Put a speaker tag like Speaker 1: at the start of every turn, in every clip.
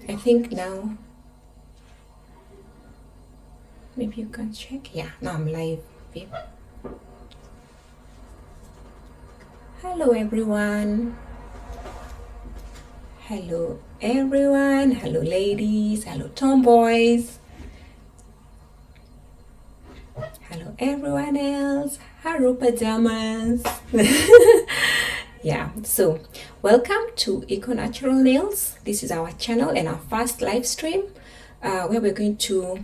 Speaker 1: I think now, maybe you can check. Yeah, now I'm live, babe. Hello everyone. Hello everyone. Hello ladies. Hello tomboys. Hello everyone else. Hello PyJammers. Yeah, so welcome to Eco Natural Nails. This is our channel and our first live stream where we're going to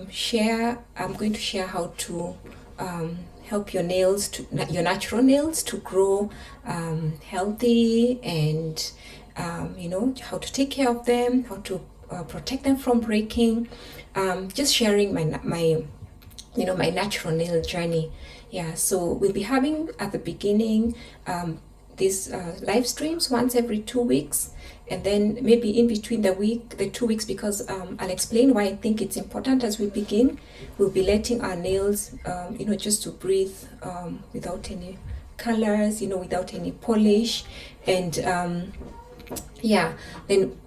Speaker 1: share. I'm going to share how to help your nails, your natural nails, to grow healthy, and you know, how to take care of them, how to protect them from breaking. Just sharing my you know, my natural nail journey. Yeah, so we'll be having at the beginning these live streams once every 2 weeks, and then maybe in between the 2 weeks, because I'll explain why I think it's important. As we begin, we'll be letting our nails you know, just to breathe without any colors, you know, without any polish. And yeah, then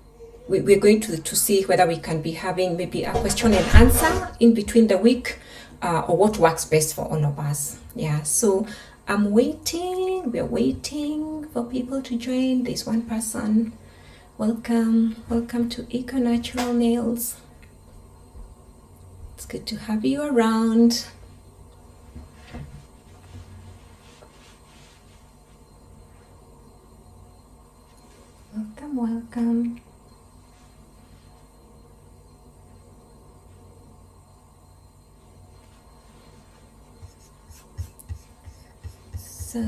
Speaker 1: we're going to see whether we can be having maybe a question and answer in between the week, or what works best for all of us. Yeah, so I'm waiting. We're waiting for people to join. There's one person. Welcome to Eco Natural Nails. It's good to have you around. Welcome. So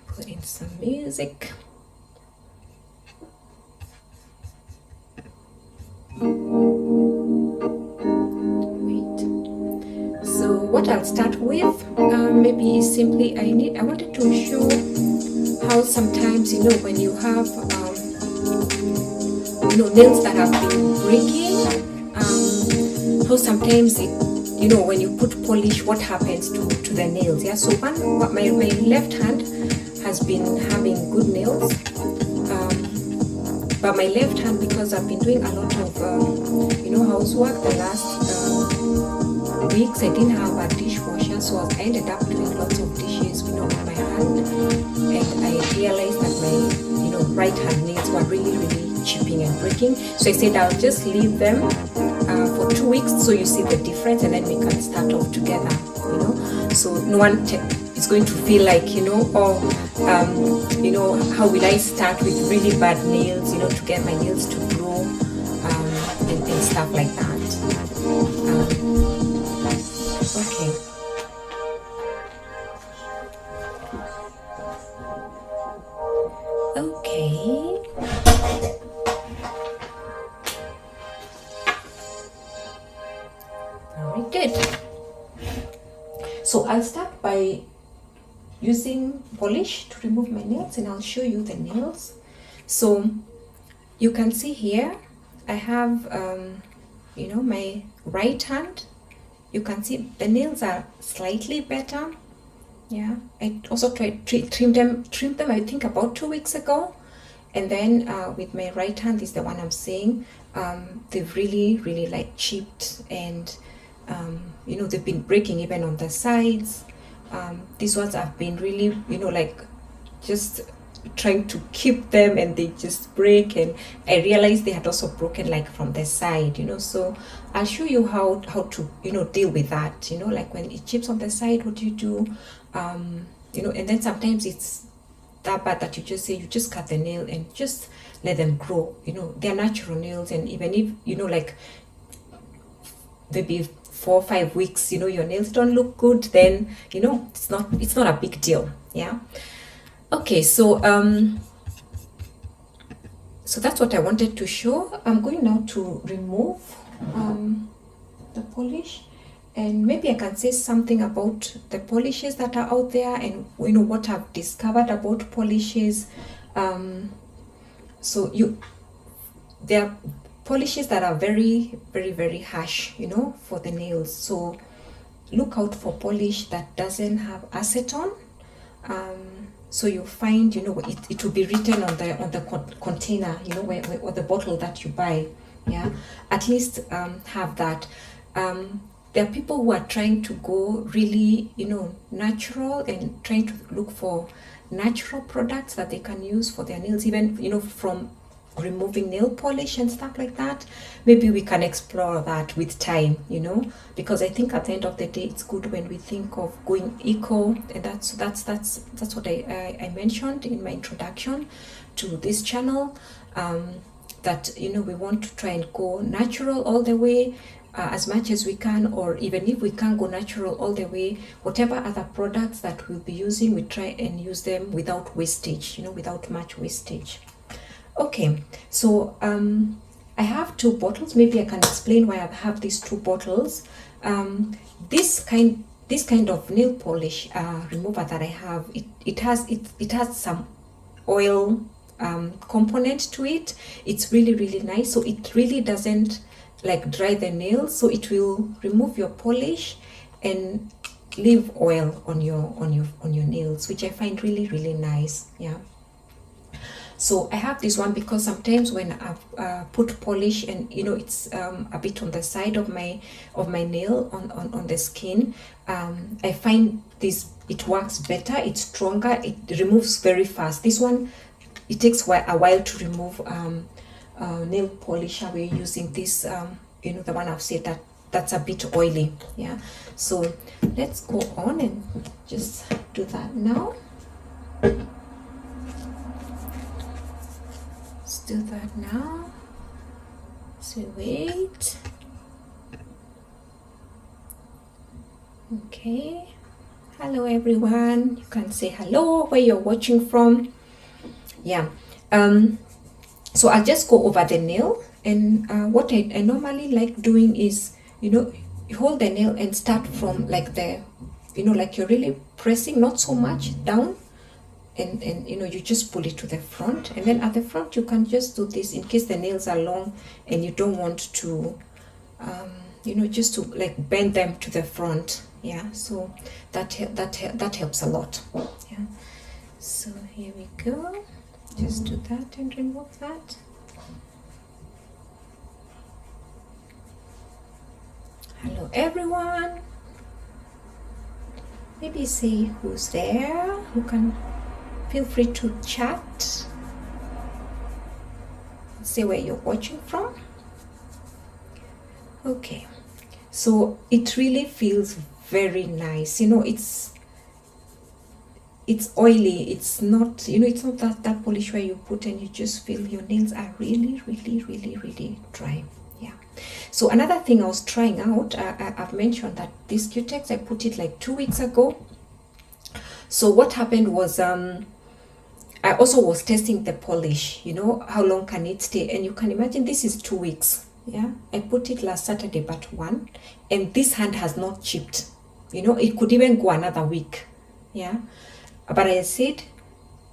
Speaker 1: put in some music. What I'll start with maybe is simply I wanted to show how sometimes, you know, when you have you know, nails that have been breaking, how sometimes it, you know, when you put polish, what happens to the nails. Yeah, so my left hand has been having good nails, but my left hand, because I've been doing a lot of you know, housework the last weeks, I didn't have a dishwasher, so I ended up doing lots of dishes, you know, with my hand, and I realized that my, you know, right hand nails were really chipping and breaking. So I said I'll just leave them for 2 weeks, so you see the difference, and then we can start off together, you know, so no one is going to feel like, you know, or you know, how will I start with really bad nails, you know, to get my nails to grow, and stuff like that. Okay. Okay. Very good. So I'll start by using polish to remove my nails, and I'll show you the nails. So you can see here I have you know, my right hand. You can see the nails are slightly better. Yeah, I also tried trimmed them I think about 2 weeks ago, and then with my right hand is the one I'm saying, they've really like chipped, and you know, they've been breaking even on the sides. These ones have been really, you know, like just trying to keep them, and they just break, and I realized they had also broken like from the side, you know. So I'll show you how to, you know, deal with that, you know, like when it chips on the side, what do you do? You know, and then sometimes it's that bad that you just say you just cut the nail and just let them grow, you know, they're natural nails. And even if, you know, like maybe 4 or 5 weeks, you know, your nails don't look good, then, you know, it's not a big deal. Yeah. Okay, so so that's what I wanted to show. I'm going now to remove the polish, and maybe I can say something about the polishes that are out there, and you know what I've discovered about polishes. So there are polishes that are very, very, very harsh, you know, for the nails. So look out for polish that doesn't have acetone. So you find, you know, it will be written on the container, you know, or the bottle that you buy. Yeah, at least have that. There are people who are trying to go really, you know, natural and trying to look for natural products that they can use for their nails, even, you know, from removing nail polish and stuff like that. Maybe we can explore that with time, you know, because I think at the end of the day it's good when we think of going eco, and that's what I mentioned in my introduction to this channel, that, you know, we want to try and go natural all the way, as much as we can, or even if we can't go natural all the way, whatever other products that we'll be using, we try and use them without wastage, you know, without much wastage. Okay, so I have 2 bottles. Maybe I can explain why I have these 2 bottles. This kind of nail polish remover that I have, it has some oil component to it. It's really, really nice. So it really doesn't like dry the nails. So it will remove your polish and leave oil on your nails, which I find really, really nice. Yeah. So I have this one because sometimes when I've put polish and, you know, it's a bit on the side of my nail on the skin, I find this, it works better, it's stronger, it removes very fast. This one, it takes a while to remove nail polish away using this, you know, the one I've said that's a bit oily. Yeah, so let's go on and just do that now. Do that now. So wait. Okay. Hello everyone. You can say hello where you're watching from. Yeah. So I'll just go over the nail, and what I normally like doing is, you know, you hold the nail and start from like the, you know, like you're really pressing, not so much down. And you know, you just pull it to the front, and then at the front you can just do this in case the nails are long and you don't want to you know, just to like bend them to the front. Yeah, so that helps a lot. Yeah, so here we go. Just do that and remove that. Hello everyone. Maybe say who's there. You can feel free to chat. Say where you're watching from. Okay, so it really feels very nice. You know, it's oily. It's not, you know, it's not that polish where you put and you just feel your nails are really, really, really, really dry. Yeah. So another thing I was trying out, I've mentioned that this Q-Tex, I put it like 2 weeks ago. So what happened was, I also was testing the polish, you know, how long can it stay? And you can imagine this is 2 weeks. Yeah, I put it last Saturday, but 1, and this hand has not chipped. You know, it could even go another week. Yeah, but I said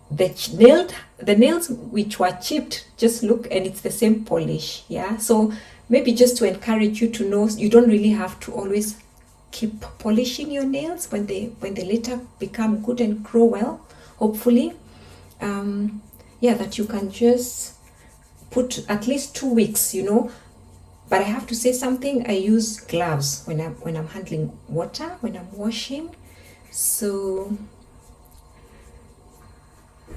Speaker 1: the nails which were chipped, just look, and it's the same polish. Yeah, so maybe just to encourage you to know, you don't really have to always keep polishing your nails when they later become good and grow well, hopefully. Yeah, that you can just put at least 2 weeks, you know. But I have to say something, I use gloves when I'm handling water, when I'm washing. So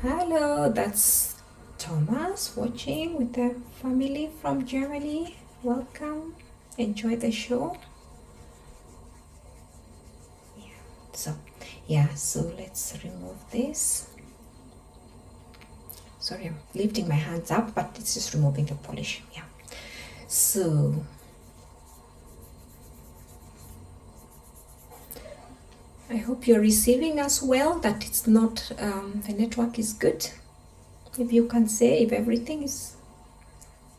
Speaker 1: hello, that's Thomas watching with the family from Germany. Welcome, enjoy the show. Yeah, so let's remove this. Sorry, I'm lifting my hands up, but it's just removing the polish. Yeah, so I hope you're receiving us well, that it's not the network is good. If you can say if everything is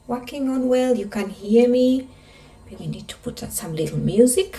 Speaker 1: working on well, you can hear me. Maybe we need to put some little music.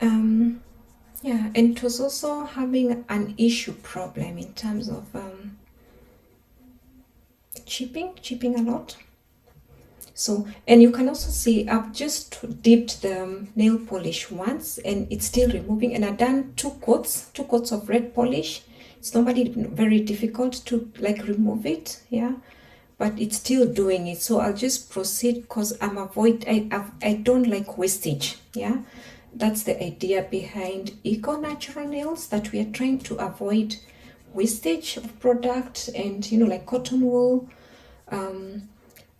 Speaker 1: Yeah, and it was also having an issue problem in terms of chipping a lot. So, and you can also see I've just dipped the nail polish once and it's still removing, and I've done two coats of red polish. It's normally very difficult to like remove it, yeah, but it's still doing it. So I'll just proceed because I don't like wastage, yeah. That's the idea behind Eco Natural Nails, that we are trying to avoid wastage of product, and like cotton wool.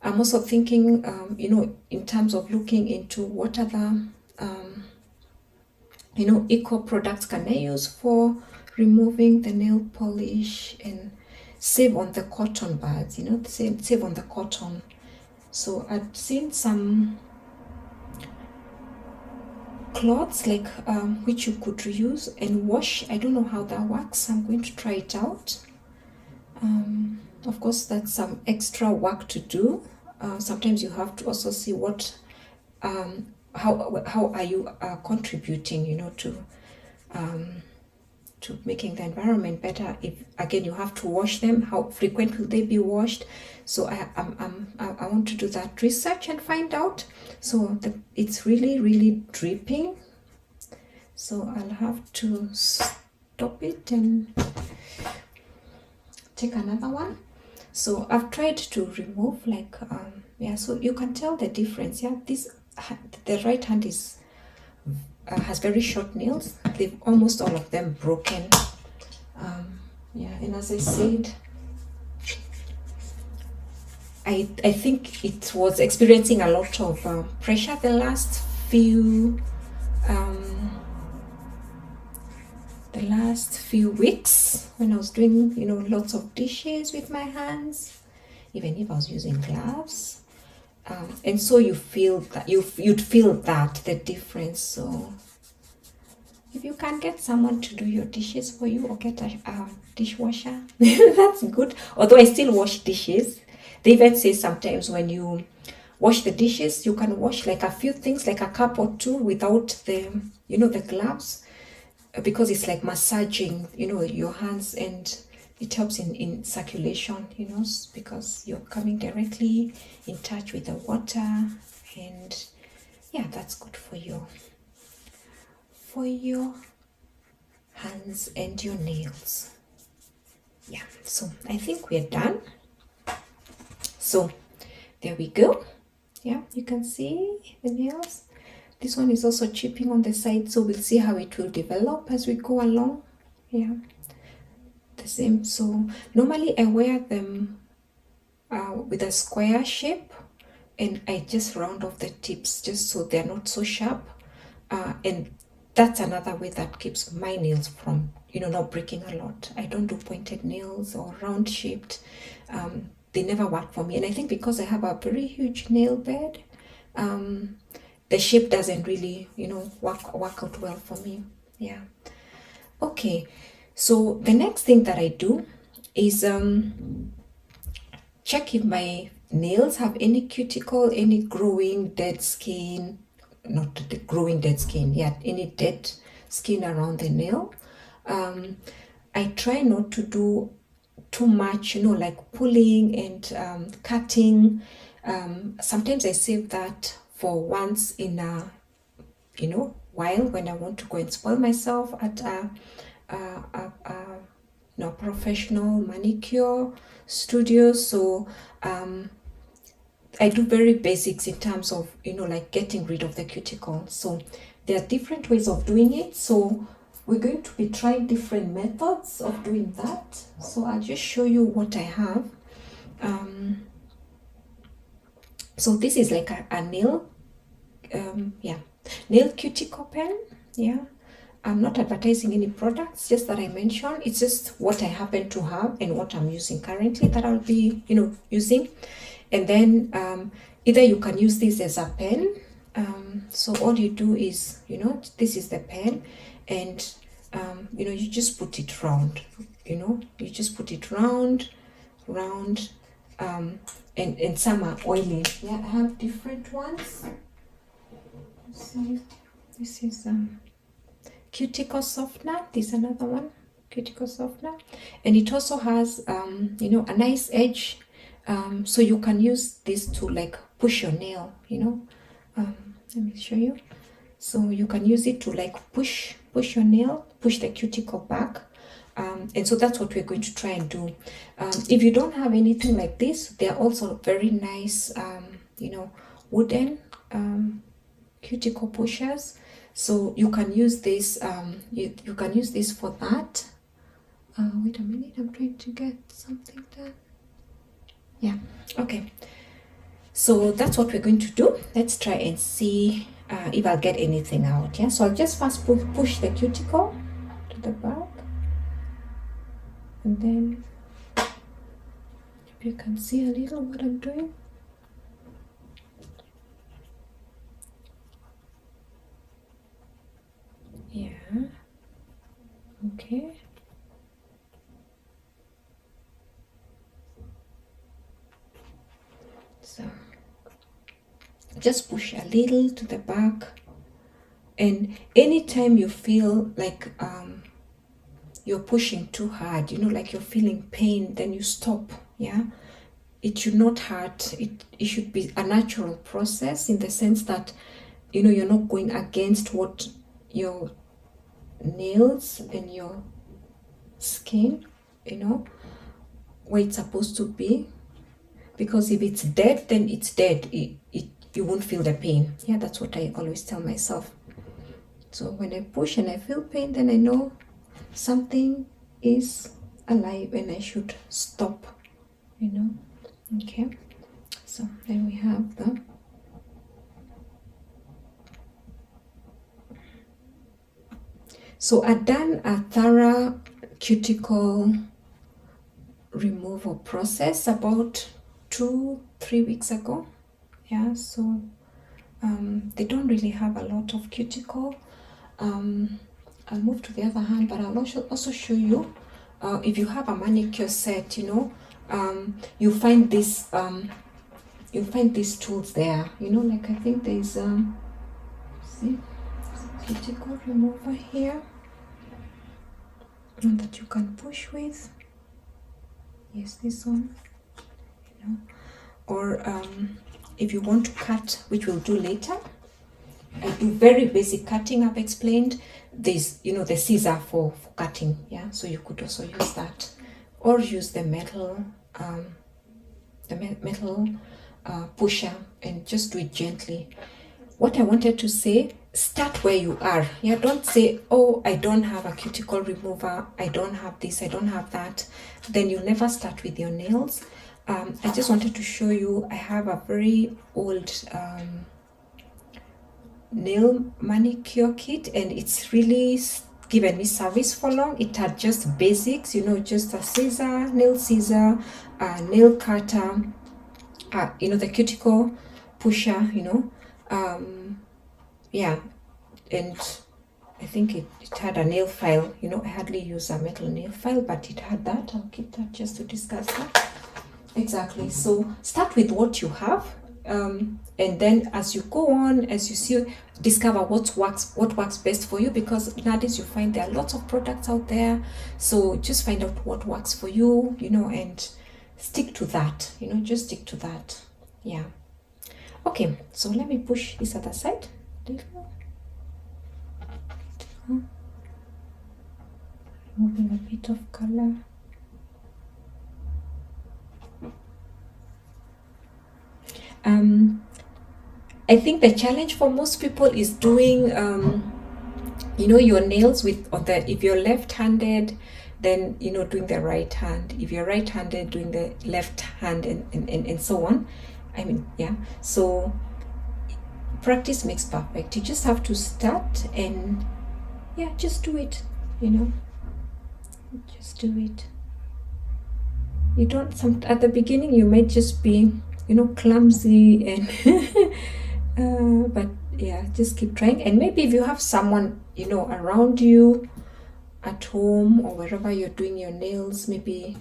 Speaker 1: I'm also thinking, in terms of looking into what other, eco products can I use for removing the nail polish and save on the cotton buds, save on the cotton. So I've seen some cloths like which you could reuse and wash. I don't know how that works. I'm going to try it out. Of course, that's some extra work to do. Sometimes you have to also see what how are you contributing, to making the environment better. If again you have to wash them, how frequent will they be washed? So I want to do that research and find out. So it's really dripping, so I'll have to stop it and take another one. So I've tried to remove like yeah, so you can tell the difference. Yeah, the right hand is has very short nails. They've almost all of them broken. Yeah, and as I said, I think it was experiencing a lot of pressure the last few weeks when I was doing lots of dishes with my hands, even if I was using gloves. And so you feel that you'd feel that the difference. So if you can get someone to do your dishes for you or get a dishwasher, that's good. Although I still wash dishes. They even say sometimes when you wash the dishes, you can wash like a few things, like a cup or two, without the gloves, because it's like massaging your hands, and it helps in circulation, because you're coming directly in touch with the water, and yeah, that's good for your hands and your nails. Yeah, so I think we're done. So there we go. Yeah, you can see the nails. This one is also chipping on the side, so we'll see how it will develop as we go along. Yeah, the same. So normally I wear them with a square shape, and I just round off the tips just so they're not so sharp, and that's another way that keeps my nails from not breaking a lot. I don't do pointed nails or round shaped. They never work for me, and I think because I have a very huge nail bed, the shape doesn't really work out well for me. Yeah. Okay, so the next thing that I do is check if my nails have any cuticle, any growing dead skin, not the growing dead skin, yeah, any dead skin around the nail. I try not to do too much, like pulling and cutting. Sometimes I save that for once in a while, when I want to go and spoil myself at a professional manicure studio. So I do very basics in terms of like getting rid of the cuticle. So there are different ways of doing it, so we're going to be trying different methods of doing that. So I'll just show you what I have. So this is like a nail nail cuticle pen. Yeah, I'm not advertising any products, just that I mentioned. It's just what I happen to have and what I'm using currently that I'll be using. And then either you can use this as a pen. So all you do is this is the pen, and you just put it round. You just put it round, and some are oily. Yeah, I have different ones. See, this is cuticle softener. This is another one, cuticle softener, and it also has you know, a nice edge, so you can use this to like push your nail, you know. Let me show you. So you can use it to like push your nail, push the cuticle back. And so that's what we're going to try and do. If you don't have anything like this, they are also very nice, you know, wooden cuticle pushers. So you can use this, you can use this for that. Wait a minute, I'm trying to get something done. Yeah, okay. So that's what we're going to do. Let's try and see if I'll get anything out. Yeah, so I'll just first push the cuticle to the back, and then if you can see a little what I'm doing. Yeah, okay. So just push a little to the back, and anytime you feel like you're pushing too hard, you know, like you're feeling pain, then you stop. Yeah, it should not hurt. It should be a natural process, in the sense that, you know, you're not going against what your nails and your skin, you know, where it's supposed to be. Because if it's dead, then it's dead. You won't feel the pain. Yeah, that's what I always tell myself. So when I push and I feel pain, then I know something is alive and I should stop, you know. Okay, so then we have the so I've done a thorough cuticle removal process about 2-3 weeks ago. Yeah, so they don't really have a lot of cuticle. I'll move to the other hand, but I'll also show you, if you have a manicure set, you know, you find this you'll find these tools there, you know, like I think there's see, cuticle remover here that you can push with. Yes, this one, you know. Or if you want to cut, which we'll do later, I do very basic cutting. I've explained this, you know, the scissor for cutting. Yeah, so you could also use that, or use the metal pusher, and just do it gently. What I wanted to say, start where you are. Yeah, don't say, oh, I don't have a cuticle remover, I don't have this, I don't have that. Then you'll never start with your nails. I just wanted to show you, I have a very old nail manicure kit, and it's really given me service for long. It had just basics, you know, just a scissor, a nail cutter, you know, the cuticle pusher, you know, yeah, and I think it had a nail file, you know. I hardly use a metal nail file, but it had that. I'll keep that just to discuss that. Exactly. So start with what you have, and then as you go on, as you see, discover what works best for you, because nowadays you find there are lots of products out there. So just find out what works for you, you know, and stick to that, you know, just stick to that. Yeah. Okay, so let me push this other side. Removing a bit of color. I think the challenge for most people is doing, you know, your nails with, if you're left-handed, then, you know, doing the right hand. If you're right-handed, doing the left hand, and so on. I mean, yeah. So practice makes perfect. You just have to start and, yeah, just do it, you know. Just do it. You don't, at the beginning, you might just be, you know, clumsy and but yeah, just keep trying. And maybe if you have someone, you know, around you at home or wherever you're doing your nails, maybe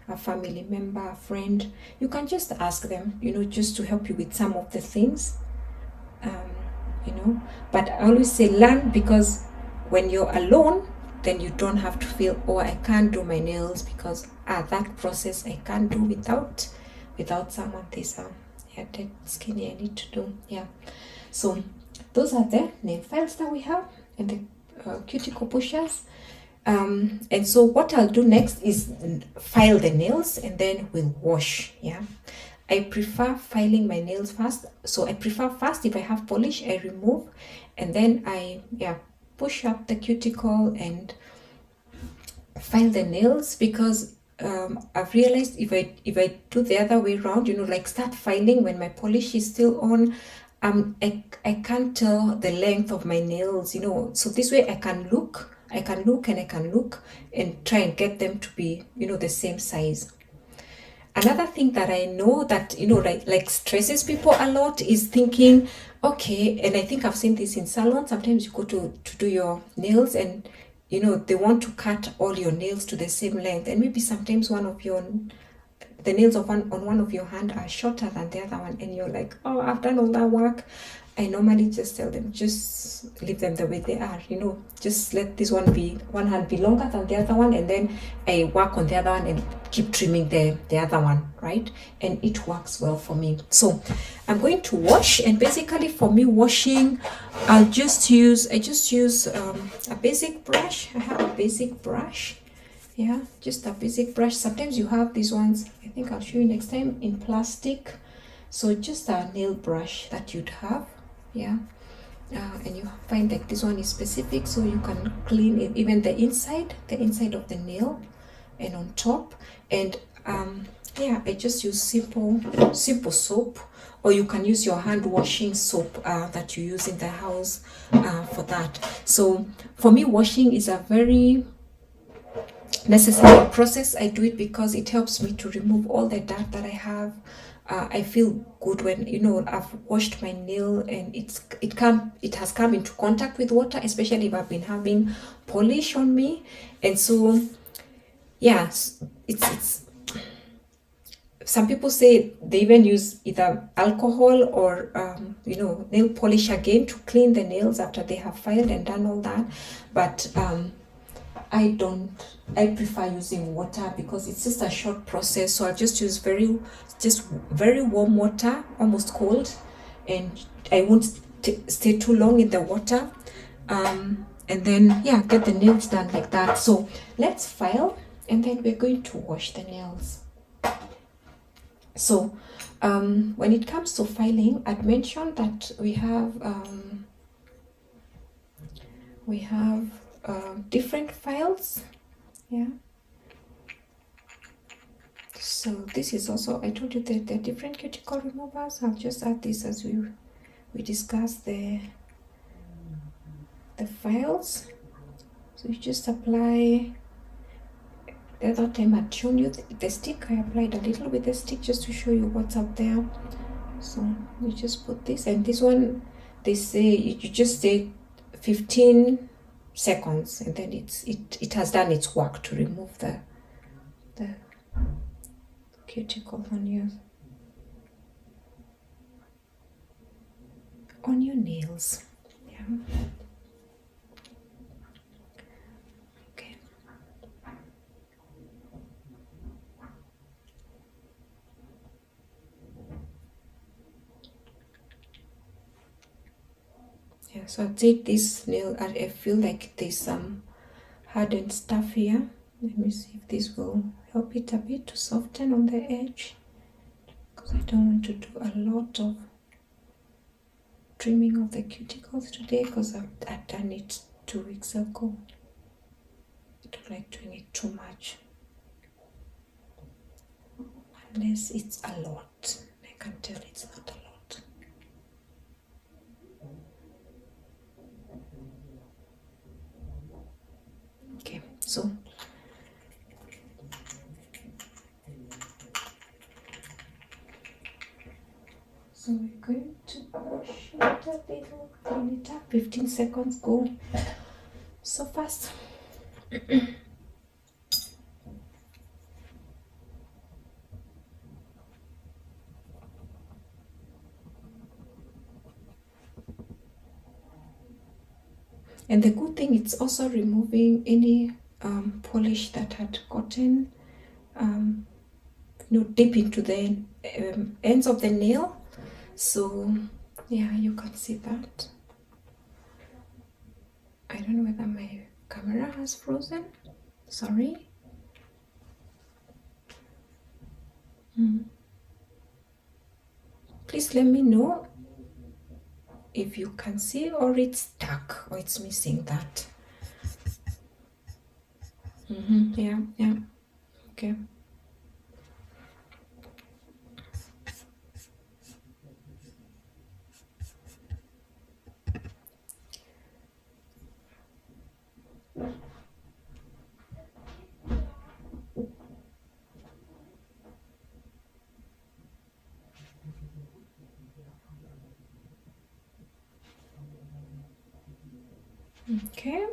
Speaker 1: a family member, a friend, you can just ask them, you know, just to help you with some of the things, you know. But I always say learn, because when you're alone, then you don't have to feel, oh, I can't do my nails because that process I can't do without someone. This yeah, dead skinny I need to do. Yeah, so those are the nail files that we have and the cuticle pushers. And so what I'll do next is file the nails and then we'll wash. Yeah, I prefer filing my nails first. So I prefer first, if I have polish, I remove, and then I push up the cuticle and file the nails, because I've realized if I do the other way around, you know, like start filing when my polish is still on, I can't tell the length of my nails, you know. So this way I can look and try and get them to be, you know, the same size. Another thing that I know that, you know, like stresses people a lot is thinking, okay, and I think I've seen this in salons. Sometimes you go to do your nails and, you know, they want to cut all your nails to the same length, and maybe sometimes the nails of one of your hand are shorter than the other one, and you're like, oh, I've done all that work. I normally just tell them, just leave them the way they are, you know, just let this one hand be longer than the other one, and then I work on the other one and keep trimming the other one, right? And it works well for me. So I'm going to wash, and basically for me washing, I just use a basic brush. I have a basic brush. Yeah, just a basic brush. Sometimes you have these ones, I think I'll show you next time, in plastic. So just a nail brush that you'd have. Yeah, and you find that this one is specific, so you can clean it, even the inside of the nail and on top. And yeah, I just use simple soap, or you can use your hand washing soap that you use in the house for that. So for me, washing is a very necessary process. I do it because it helps me to remove all the dirt that I have. I feel good when, you know, I've washed my nail and it has come into contact with water, especially if I've been having polish on me. And so yeah, it's some people say they even use either alcohol or you know, nail polish again to clean the nails after they have filed and done all that. But I prefer using water because it's just a short process. So I just use very warm water, almost cold, and I won't stay too long in the water. And then yeah, get the nails done like that. So let's file, and then we're going to wash the nails. So when it comes to filing, I'd mentioned that we have different files. Yeah, so this is also, I told you that the different cuticle removers. I'll just add this as we discuss the files. So you just apply. The other time I'd shown you the stick. I applied a little with the stick just to show you what's up there. So you just put this, and this one, they say you just say 15 seconds, and then it has done its work to remove the cuticle on your nails. Yeah. Okay. Yeah, so I take this nail, I feel like there's some hardened stuff here. Let me see if this will help it a bit to soften on the edge, because I don't want to do a lot of trimming of the cuticles today, because I've done it 2 weeks ago. I don't like doing it too much unless it's a lot. I can tell it's not a lot. Okay, so we're going to wash it a little, clean it up. 15 seconds go so fast. And the good thing, it's also removing any polish that had gotten deep into the ends of the nail. So yeah, you can see that. I don't know whether my camera has frozen. Sorry. Please let me know if you can see, or it's stuck, or it's missing that. Yeah, okay. Okay.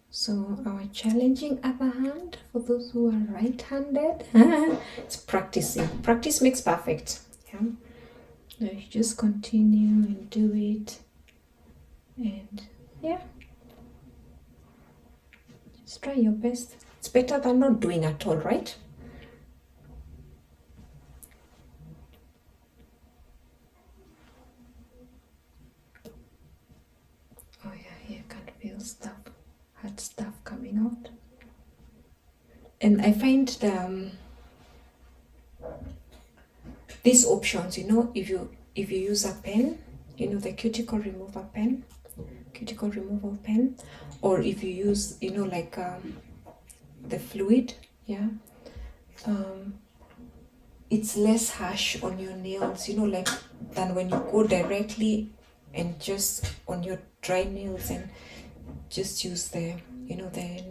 Speaker 1: So our challenging upper hand for those who are right-handed, it's practicing. Practice makes perfect. Yeah. So you just continue and do it, and yeah, just try your best. It's better than not doing at all, right? Oh yeah, here I can feel stuff, hard stuff coming out. And I find these options, if you use a pen, the cuticle removal pen, or if you use, like the fluid, yeah, it's less harsh on your nails, like than when you go directly and just on your dry nails and just use the the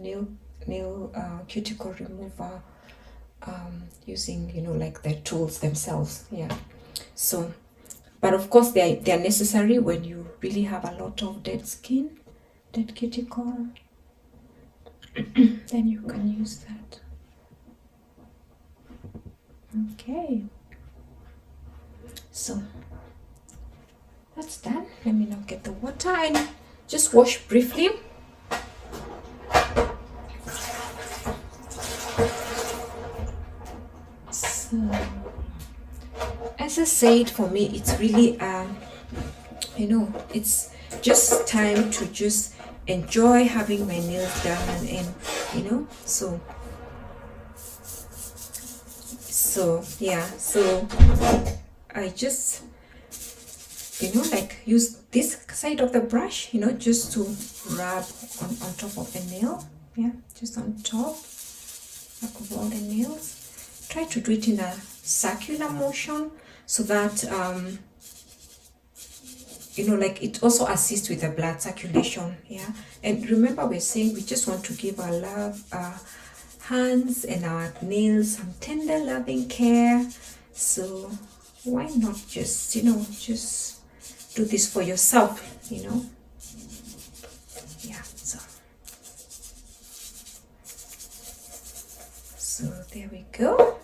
Speaker 1: nail cuticle remover, using like the tools themselves. Yeah. So, but of course they're necessary when you really have a lot of dead skin, dead cuticle. Then you can use that. Okay, so that's done. Let me now get the water and just wash briefly. So, as I said, for me, it's really it's just time to just enjoy having my nails done, and so yeah, so I just like use this side of the brush, just to rub on top of the nail. Yeah, just on top of all the nails. Try to do it in a circular motion so that like it also assists with the blood circulation. Yeah, and remember, we're saying we just want to give our hands and our nails some tender loving care. So why not just just do this for yourself, yeah. So there we go.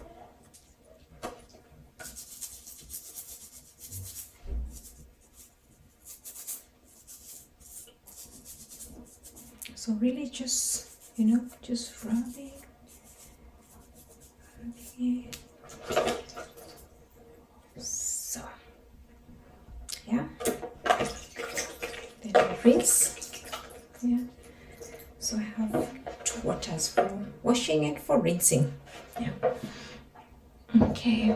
Speaker 1: So really just just rubbing it. So yeah, then I rinse. Yeah, so I have two waters for washing and for rinsing. Yeah. Okay,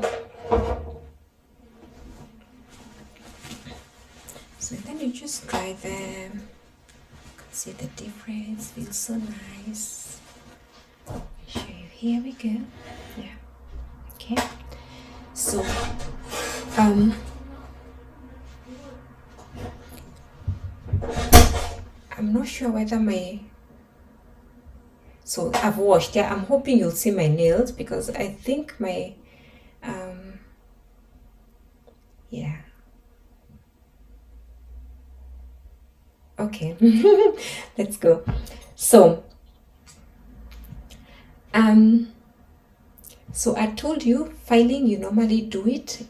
Speaker 1: so then you just dry them. See the difference, feels so nice. I'll show you. Here we go. Yeah. Okay, so I'm not sure whether so I've washed. Yeah, I'm hoping you'll see my nails, because I think my yeah, okay. Let's go. So so I told you, filing, you normally do it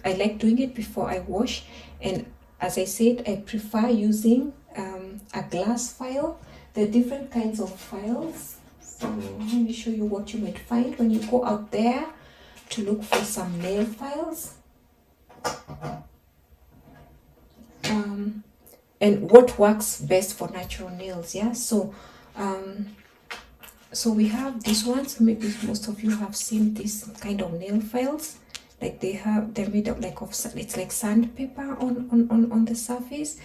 Speaker 1: I like doing it before I wash, and as I said, I prefer using a glass file. There are different kinds of files, so let me show you what you might find when you go out there to look for some nail files. And what works best for natural nails, yeah. So so we have these ones. Maybe most of you have seen this kind of nail files. Like they're made up like of, it's like sandpaper on the surface.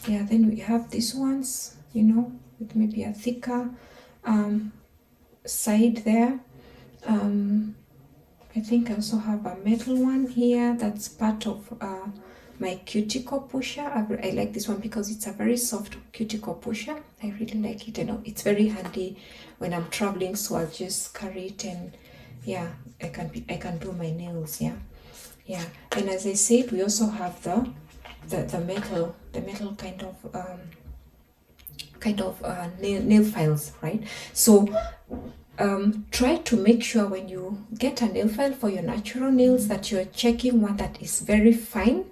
Speaker 1: Yeah, then we have these ones, you know, with maybe a thicker side there. I think I also have a metal one here that's part of my cuticle pusher. I like this one because it's a very soft cuticle pusher. I really like it. I know it's very handy when I'm traveling, so I'll just carry it, and yeah, I can do my nails. Yeah. And as I said, we also have the metal kind of nail files, right? So try to make sure when you get a nail file for your natural nails that you're checking one that is very fine.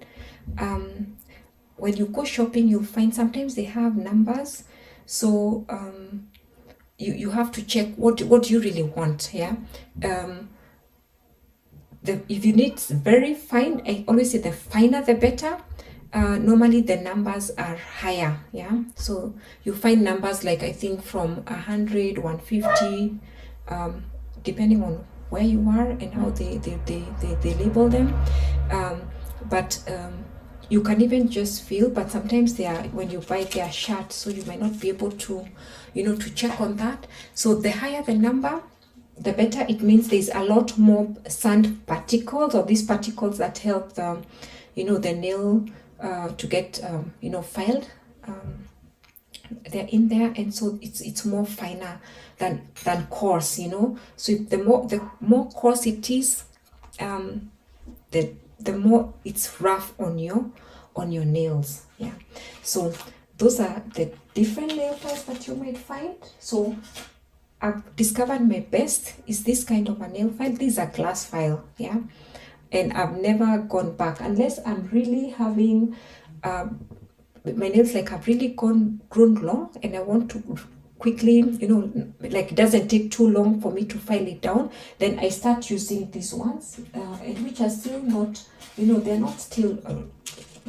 Speaker 1: When you go shopping, you'll find sometimes they have numbers, so you have to check what you really want. Yeah. If you need very fine, I always say the finer the better. Normally the numbers are higher. Yeah, so you find numbers like, I think from 100, 150, depending on where you are and how they label them. But you can even just feel, but sometimes they are, when you buy, they are shut, so you might not be able to, you know, to check on that. So the higher the number, the better. It means there's a lot more sand particles, or these particles that help the, you know, the nail to get you know, filed. They're in there, and so it's more finer than coarse, you know. So if the more coarse it is, the more it's rough on your nails. Yeah, so those are the different nail files that you might find. So I've discovered my best is this kind of a nail file. This is a glass file, yeah, and I've never gone back unless I'm really having my nails like have really grown long, and I want to quickly, you know, like it doesn't take too long for me to file it down. Then I start using these ones, and which are still not, you know, they're not still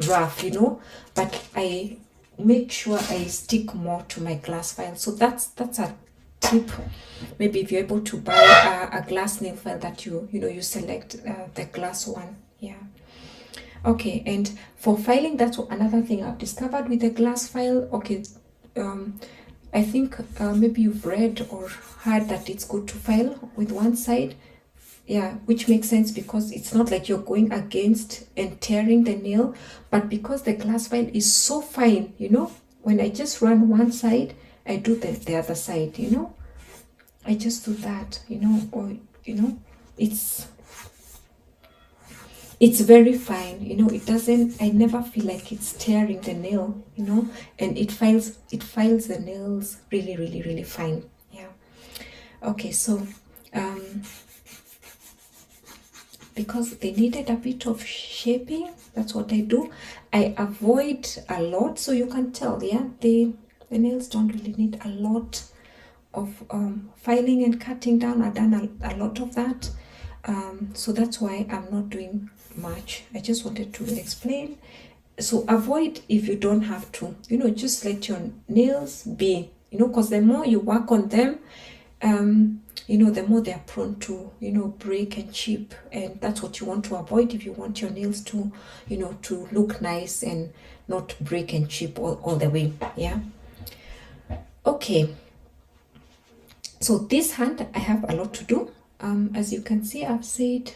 Speaker 1: rough, you know, but I make sure I stick more to my glass file. So that's a tip. Maybe if you're able to buy a glass nail file, that you know, you select the glass one. Yeah. Okay, and for filing, that's another thing I've discovered with the glass file. Okay, I think maybe you've read or heard that it's good to file with one side. Yeah, which makes sense because it's not like you're going against and tearing the nail, but because the glass file is so fine, you know, when I just run one side, I do the other side, you know. I just do that, you know, or, you know, it's very fine, you know. It doesn't, I never feel like it's tearing the nail, you know, and it files the nails really, really, really fine. Yeah. Okay, so because they needed a bit of shaping, that's what I do. I avoid a lot, so you can tell, yeah, the nails don't really need a lot of filing and cutting down. I've done a lot of that, so that's why I'm not doing much. I just wanted to explain. So avoid if you don't have to, you know, just let your nails be, you know, because the more you work on them, you know, the more they're prone to, you know, break and chip, and that's what you want to avoid if you want your nails to, you know, to look nice and not break and chip all the way. Yeah. Okay, so this hand, I have a lot to do. As you can see, I've said,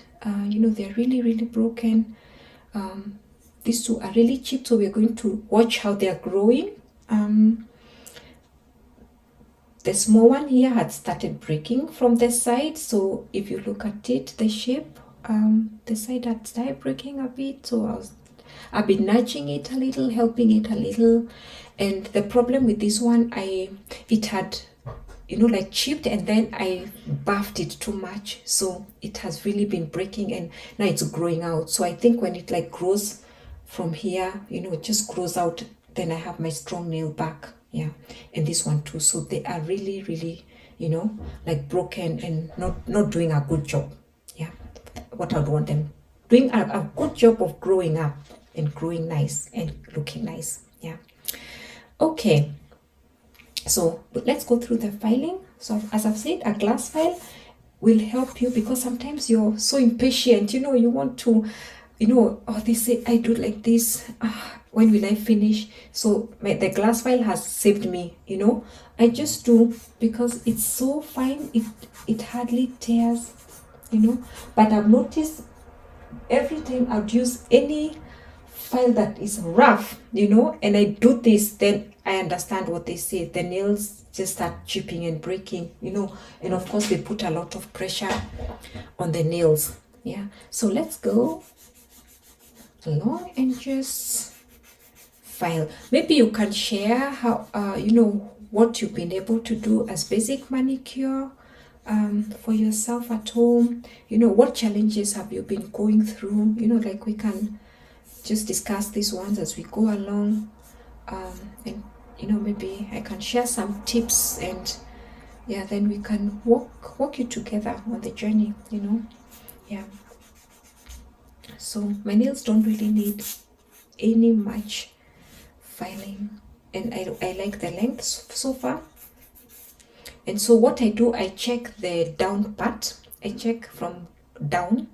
Speaker 1: you know, they're really, really broken. These two are really cheap, so we're going to watch how they're growing. The small one here had started breaking from the side, so if you look at it, the shape, the side had started breaking a bit, so I've been nudging it a little, helping it a little. And the problem with this one, it you know, like chipped, and then I buffed it too much, so it has really been breaking, and now it's growing out. So I think when it like grows from here, you know, it just grows out, then I have my strong nail back. Yeah, and this one too. So they are really, really, you know, like broken and not doing a good job. Yeah, what I would want them doing a good job of growing up and growing nice and looking nice. Yeah. Okay, so let's go through the filing. So as I've said, a glass file will help you, because sometimes you're so impatient, you know, you want to, you know, oh, they say I do like this, when will I finish? So the glass file has saved me, you know. I just do, because it's so fine, it hardly tears, you know. But I've noticed every time I'd use any file that is rough, you know, and I do this, then I understand what they say. The nails just start chipping and breaking, you know, and of course they put a lot of pressure on the nails. Yeah, so let's go along and just file. Maybe you can share how you know, what you've been able to do as basic manicure for yourself at home. You know, what challenges have you been going through? You know, like we can just discuss these ones as we go along, and you know, maybe I can share some tips, and yeah, then we can walk you together on the journey, you know. Yeah, so my nails don't really need any much filing, and I like the length so far. And so what I do, I check the down part. I check from down,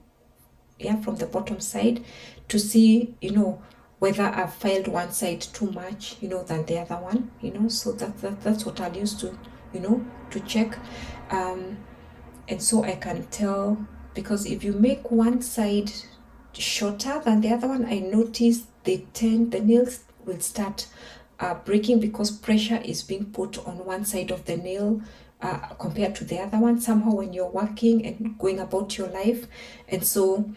Speaker 1: yeah, from the bottom side, to see, you know, whether I've filed one side too much, you know, than the other one, you know. So that's what I'll use to, you know, to check. And so I can tell, because if you make one side shorter than the other one, I notice the nails will start breaking, because pressure is being put on one side of the nail compared to the other one, somehow, when you're working and going about your life. And so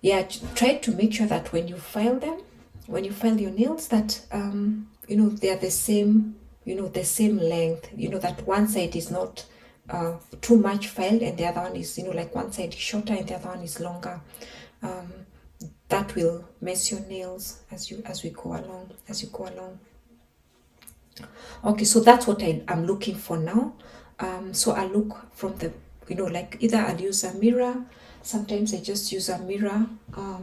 Speaker 1: yeah, try to make sure that when you file your nails, that you know, they are the same, you know, the same length, you know, that one side is not too much filed and the other one is, you know, like one side is shorter and the other one is longer. That will mess your nails as we go along. Okay, so that's what I'm looking for now. So I look from the, you know, like either I'll use a mirror. Sometimes I just use a mirror,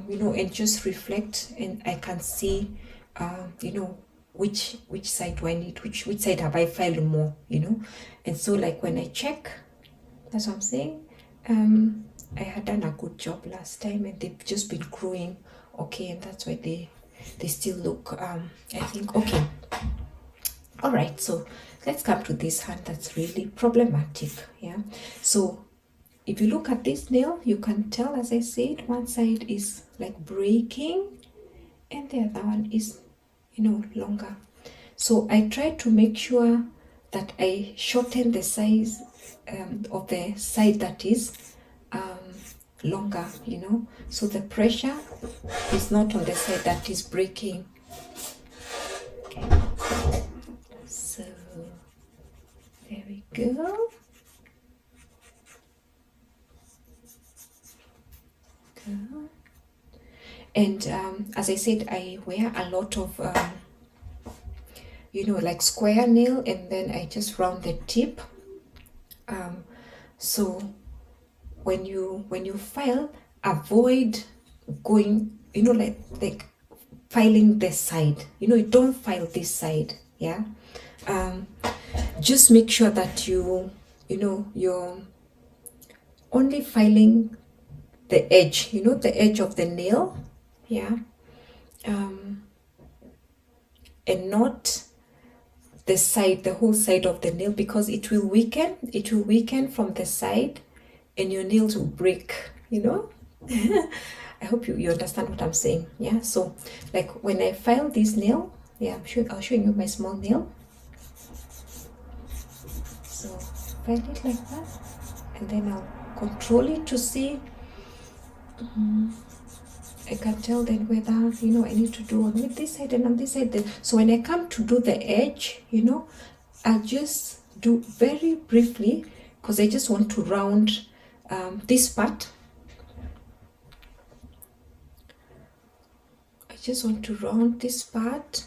Speaker 1: you know, and just reflect, and I can see, you know, which side do I need, which side have I filed more, you know. And so like when I check, that's what I'm saying, I had done a good job last time, and they've just been growing okay, and that's why they still look I think okay. All right, so let's come to this hand that's really problematic. Yeah, so if you look at this nail, you can tell, as I said, one side is like breaking and the other one is, you know, longer. So I try to make sure that I shorten the size of the side that is longer, you know, so the pressure is not on the side that is breaking. Okay. So there we go. And as I said, I wear a lot of you know, like square nail, and then I just round the tip. So when you file, avoid going, you know, like filing this side, you know, you don't file this side. Yeah, just make sure that you know, you're only filing the edge, you know, the edge of the nail. Yeah, and not the side, the whole side of the nail, because it will weaken from the side and your nails will break, you know. I hope you understand what I'm saying. Yeah, so like when I file this nail, yeah, I'll show you my small nail. So file it like that, and then I'll control it to see. I can tell then whether, you know, I need to do on this side and on this side. Then, so when I come to do the edge, you know, I just do very briefly because I just want to round this part. I just want to round this part.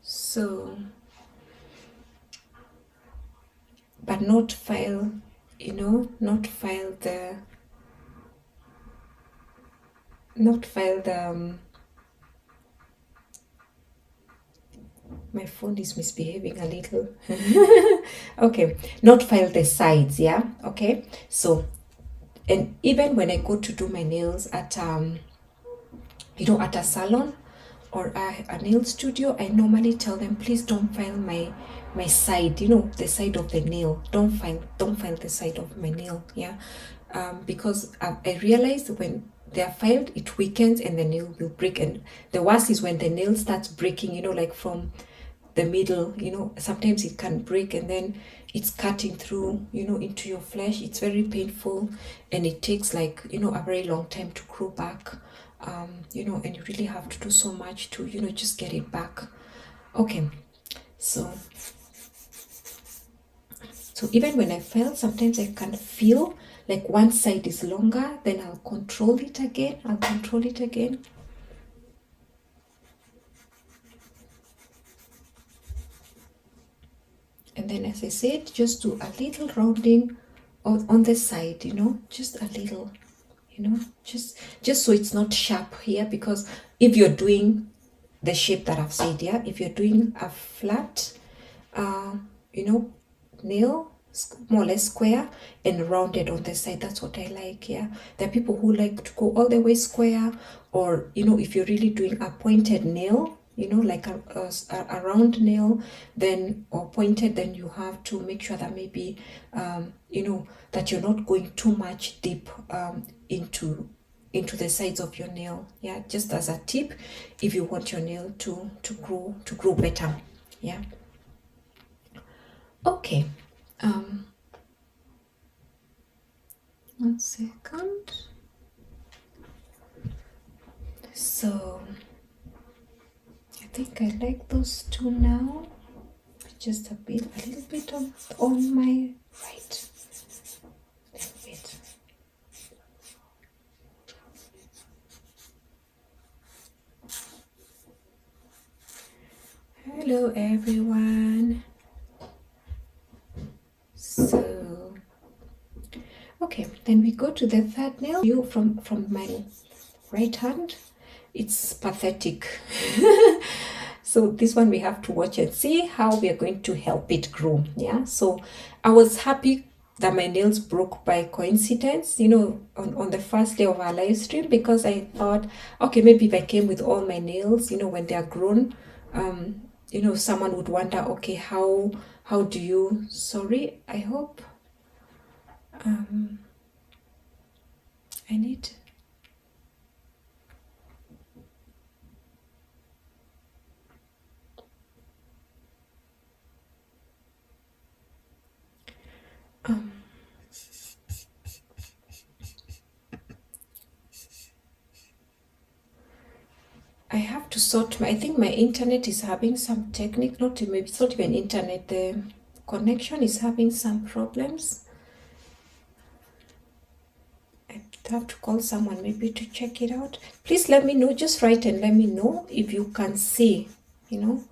Speaker 1: So, but not file, you know, not file the my phone is misbehaving a little. Okay, not file the sides, yeah. Okay, so, and even when I go to do my nails at you know, at a salon or a nail studio, I normally tell them, please don't file my side, you know, the side of the nail. Don't file the side of my nail, yeah. Because I realized when they are filed, it weakens and the nail will break. And the worst is when the nail starts breaking, you know, like from the middle, you know, sometimes it can break and then it's cutting through, you know, into your flesh. It's very painful and it takes, like, you know, a very long time to grow back. You know, and you really have to do so much to, you know, just get it back. Okay, so even when I file, sometimes I can feel like one side is longer, then I'll control it again. And then, as I said, just do a little rounding on the side, you know, just a little, you know, just so it's not sharp here, because if you're doing the shape that I've said, yeah, if you're doing a flat, you know, nail, more or less square and rounded on the side, that's what I like. Yeah, there are people who like to go all the way square, or, you know, if you're really doing a pointed nail, you know, like a round nail, then, or pointed, then you have to make sure that maybe you know, that you're not going too much deep into the sides of your nail. Yeah, just as a tip, if you want your nail to grow better. Yeah. Okay, 1 second. So I think I like those two now. Just a little bit on my right. A little bit. Hello everyone. So okay, then we go to the third nail. You from my right hand, it's pathetic. So this one we have to watch and see how we are going to help it grow. Yeah, so I was happy that my nails broke by coincidence, you know, on the first day of our live stream, because I thought, okay, maybe if I came with all my nails, you know, when they are grown, you know, someone would wonder, okay, how do you, sorry, I hope I need, I have to sort I think my internet is having some technique, not maybe it's not even internet, the connection is having some problems. I have to call someone maybe to check it out. Please let me know, just write and let me know if you can see, you know,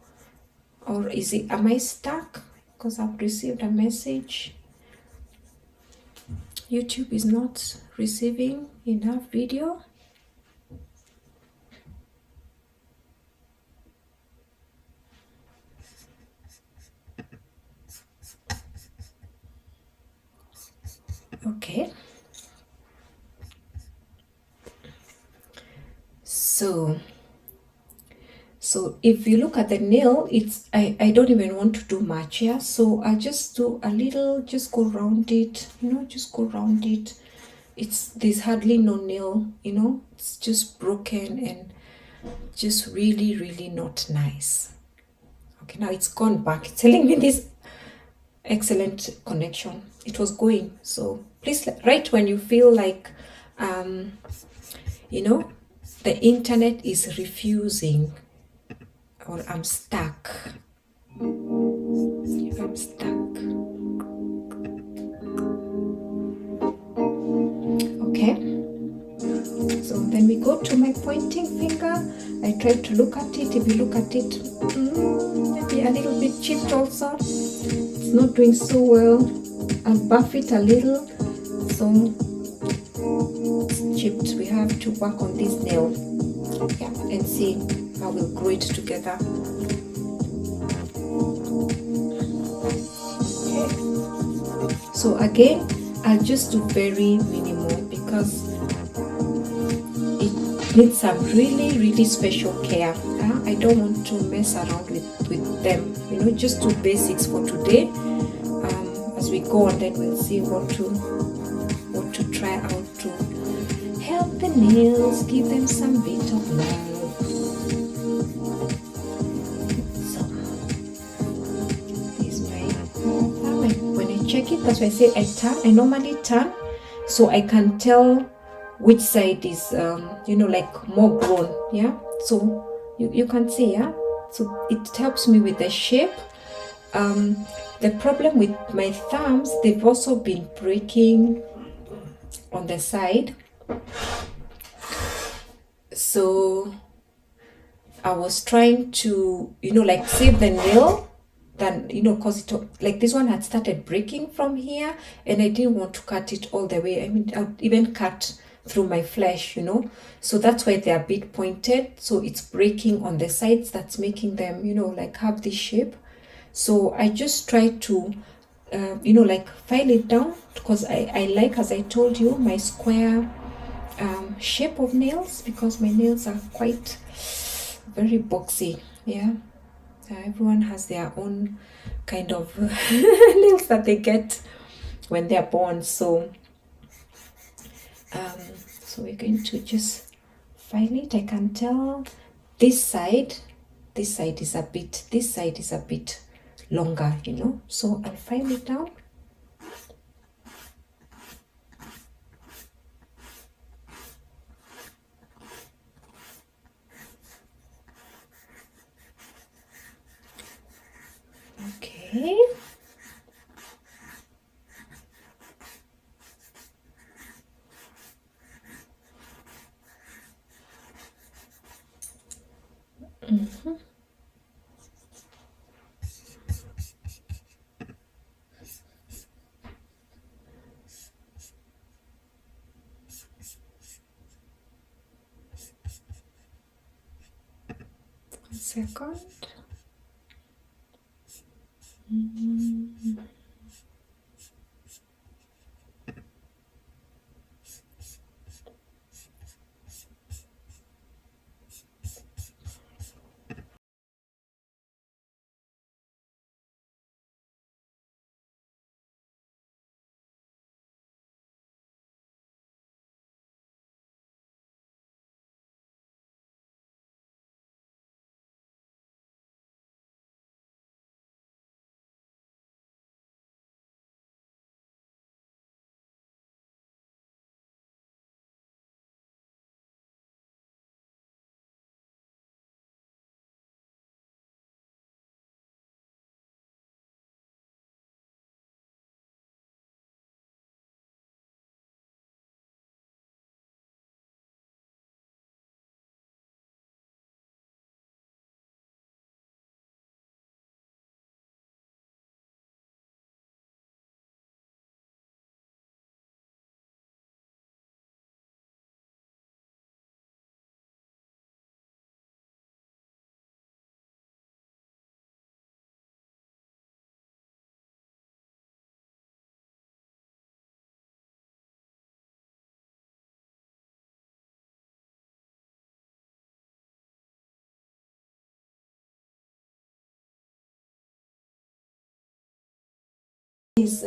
Speaker 1: or am I stuck? Because I've received a message. YouTube is not receiving enough video. Okay. So if you look at the nail, it's I don't even want to do much, yeah. So I just do a little, just go around it, you know, just go around it. There's hardly no nail, you know, it's just broken and just really, really not nice. Okay, now it's gone back. It's telling me this excellent connection. It was going. So please write when you feel like you know, the internet is refusing, or I'm stuck. If I'm stuck. Okay. So then we go to my pointing finger. I try to look at it. If you look at it, maybe a little bit chipped also. It's not doing so well. I'll buff it a little. So it's chipped. We have to work on this nail. Yeah, and see how we'll glue it together. Okay. So again, I'll just do very minimal because it needs some really special care. I don't want to mess around with them. You know, just do basics for today. As we go on, then we'll see what to try out to help the nails, give them some bit of love. So this is my thumb. When I check it, that's why I say I normally turn so I can tell which side is you know, like more grown. Yeah, so you can see. Yeah, so it helps me with the shape. The problem with my thumbs, they've also been breaking on the side. So I was trying to, you know, like save the nail, then, you know, cause it, like this one had started breaking from here, and I didn't want to cut it all the way. I mean, I'd even cut through my flesh, you know, so that's why they're a bit pointed. So it's breaking on the sides, that's making them, you know, like have this shape. So I just try to you know, like file it down, because I like, as I told you, my square shape of nails, because my nails are quite very boxy. Yeah, everyone has their own kind of nails that they get when they're born. So so we're going to just file it. I can tell this side is a bit longer, you know, so I'll file it down. Okay. Second. Is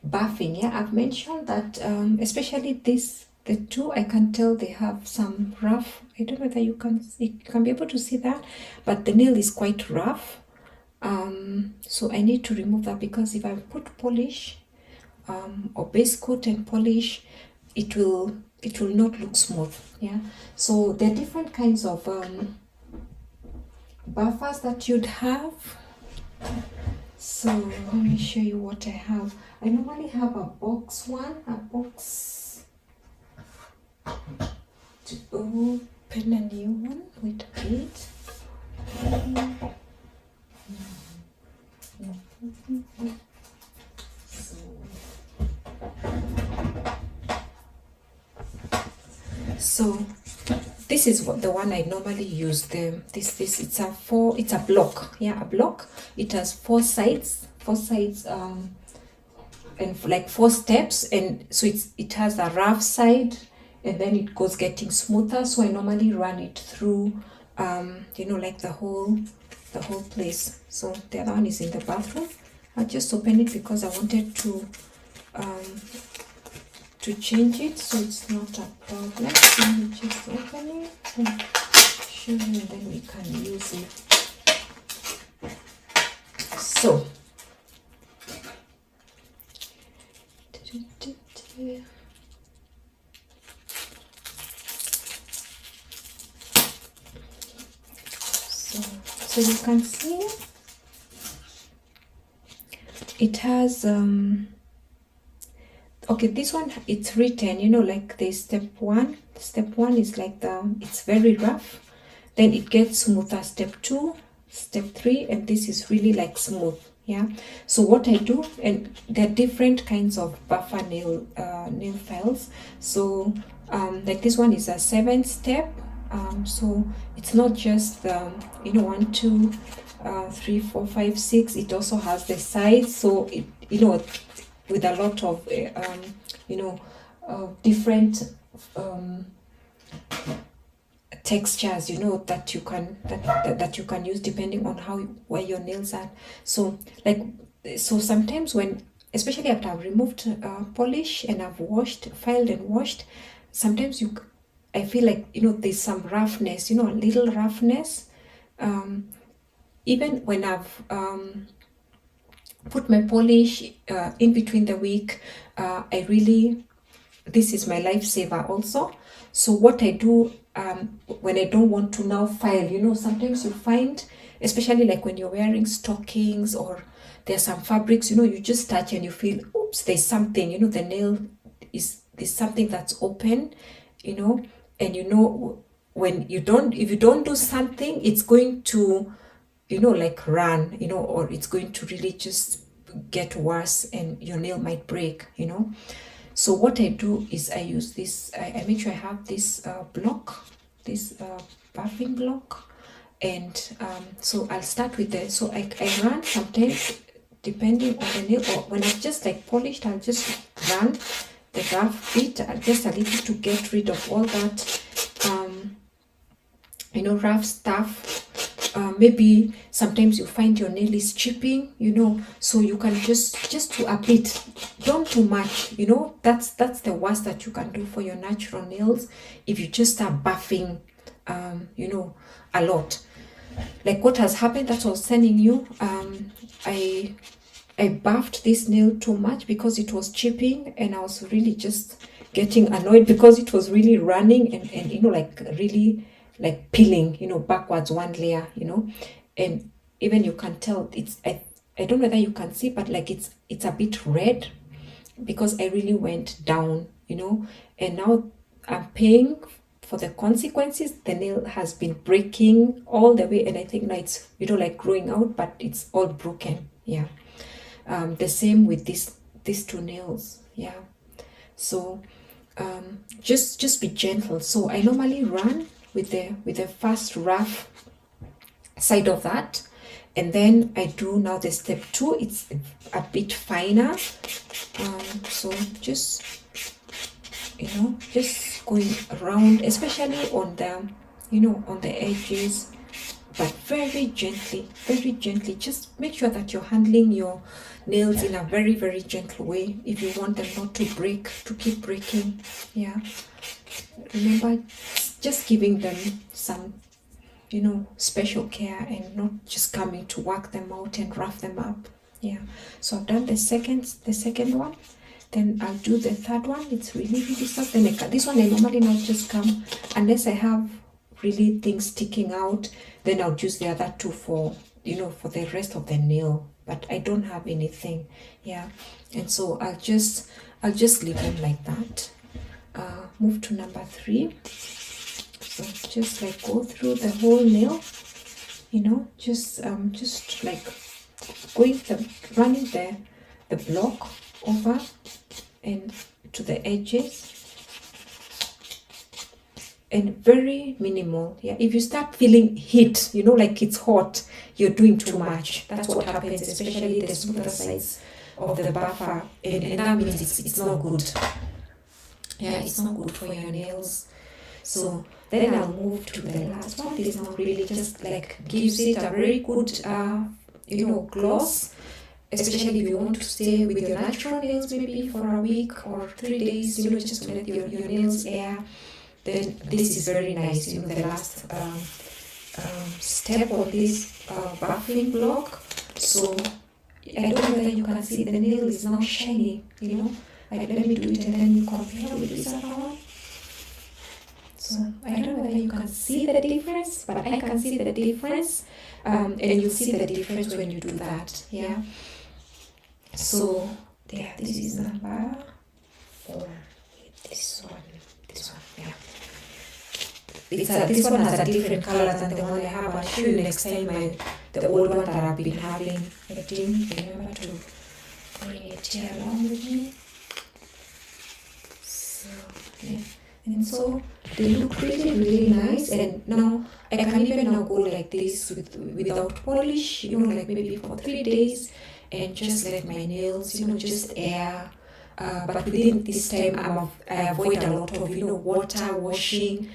Speaker 1: buffing. Yeah, I've mentioned that especially the two, I can tell they have some rough. I don't know whether you can be able to see that, but the nail is quite rough. So I need to remove that, because if I put polish or base coat and polish, it will not look smooth. Yeah, so there are different kinds of buffers that you'd have. So let me show you what I have. I normally have a box to open a new one. Wait a bit. So this is what the one I normally use. This it's a block. Yeah, a block. It has four sides and like 4 steps, and so it has a rough side, and then it goes getting smoother. So I normally run it through like the whole place. So the other one is in the bathroom. I just open it because I wanted to change it, so it's not a problem. Let me just open it and show you, and then we can use it. So so you can see it has okay, this one, it's written, like the step one is like it's very rough, then it gets smoother, step 2, step 3, and this is really like smooth. Yeah, so what I do, and there are different kinds of buffer nail files. So like this one is a 7-step. So it's not just 1, 2, 3, 4, 5, 6. It also has the sides, so it with a lot of different textures that you can use depending on where your nails are. So sometimes, when especially after I've removed polish and I've filed and washed, sometimes I feel like there's some roughness, a little roughness, even when I've put my polish in between the week. This is my lifesaver also. So what I do when I don't want to now file, sometimes you find, especially like when you're wearing stockings or there's some fabrics, you just touch and you feel, oops, there's something, the nail there's something that's open, and when if you don't do something, it's going to like run, or it's going to really just get worse and your nail might break, So what I do is I use this, I make sure I have this block, this buffing block, and so I'll start with so I run sometimes depending on the nail, or when I've just like polished, I'll just run the rough bit just a little to get rid of all that rough stuff. Maybe sometimes you find your nail is chipping, so you can just do a bit, don't too much, that's the worst that you can do for your natural nails, if you just start buffing a lot. Like what has happened, that I was telling you, I buffed this nail too much because it was chipping, and I was really just getting annoyed because it was really running and like really like peeling, backwards one layer, and even you can tell it's, I don't know whether you can see, but like it's a bit red because I really went down, and now I'm paying for the consequences. The nail has been breaking all the way, and I think now it's like growing out, but it's all broken. Yeah. The same with these 2 nails. Yeah. So just be gentle. So I normally run with the first rough side of that, and then I do now the step 2. It's a bit finer, so just just going around, especially on the edges, but very gently. Just make sure that you're handling your nails in a very, very gentle way if you want them not to keep breaking. Yeah, remember, just giving them some you know, special care and not just coming to work them out and rough them up. Yeah, so I've done the second one, then I'll do the third one. It's really soft. Then this one I normally not just come unless I have really things sticking out, then I'll use the other two for, you know, for the rest of the nail, but I don't have anything. Yeah, and so I'll just leave them like that. Move to number 3. So just like go through the whole nail, you know, just like running the block over and to the edges, and very minimal. Yeah, if you start feeling heat, you know, like it's hot, you're doing too much. That's what happens, especially the smoother sides of the buffer, and that means it's not good. Yeah, it's not good for your nails. So then I'll move to the last one. This one really just like gives it a very good you know, gloss, especially if you want to stay with your natural nails maybe for a week or 3 days, you know, just to let your nails air. Then this is very nice, you know, the last step of this buffing block. So I don't know whether you can see the nail is now shiny, you know. Like, let me do it and then you compare with this other one. So I don't know whether you can see the difference, but I can see the difference, and you'll see the difference when you do that. Yeah. So there, this is number 4. This one, yeah. This one has a different color than the one I have. I'll show you next time the old one that I've been having. I didn't remember to bring it here along with me. So yeah. And so they look really nice, and now I can even now go like this without polish, you know, like maybe for 3 days, and just let my nails, you know, just air. But within this time, I avoid a lot of, you know, water washing.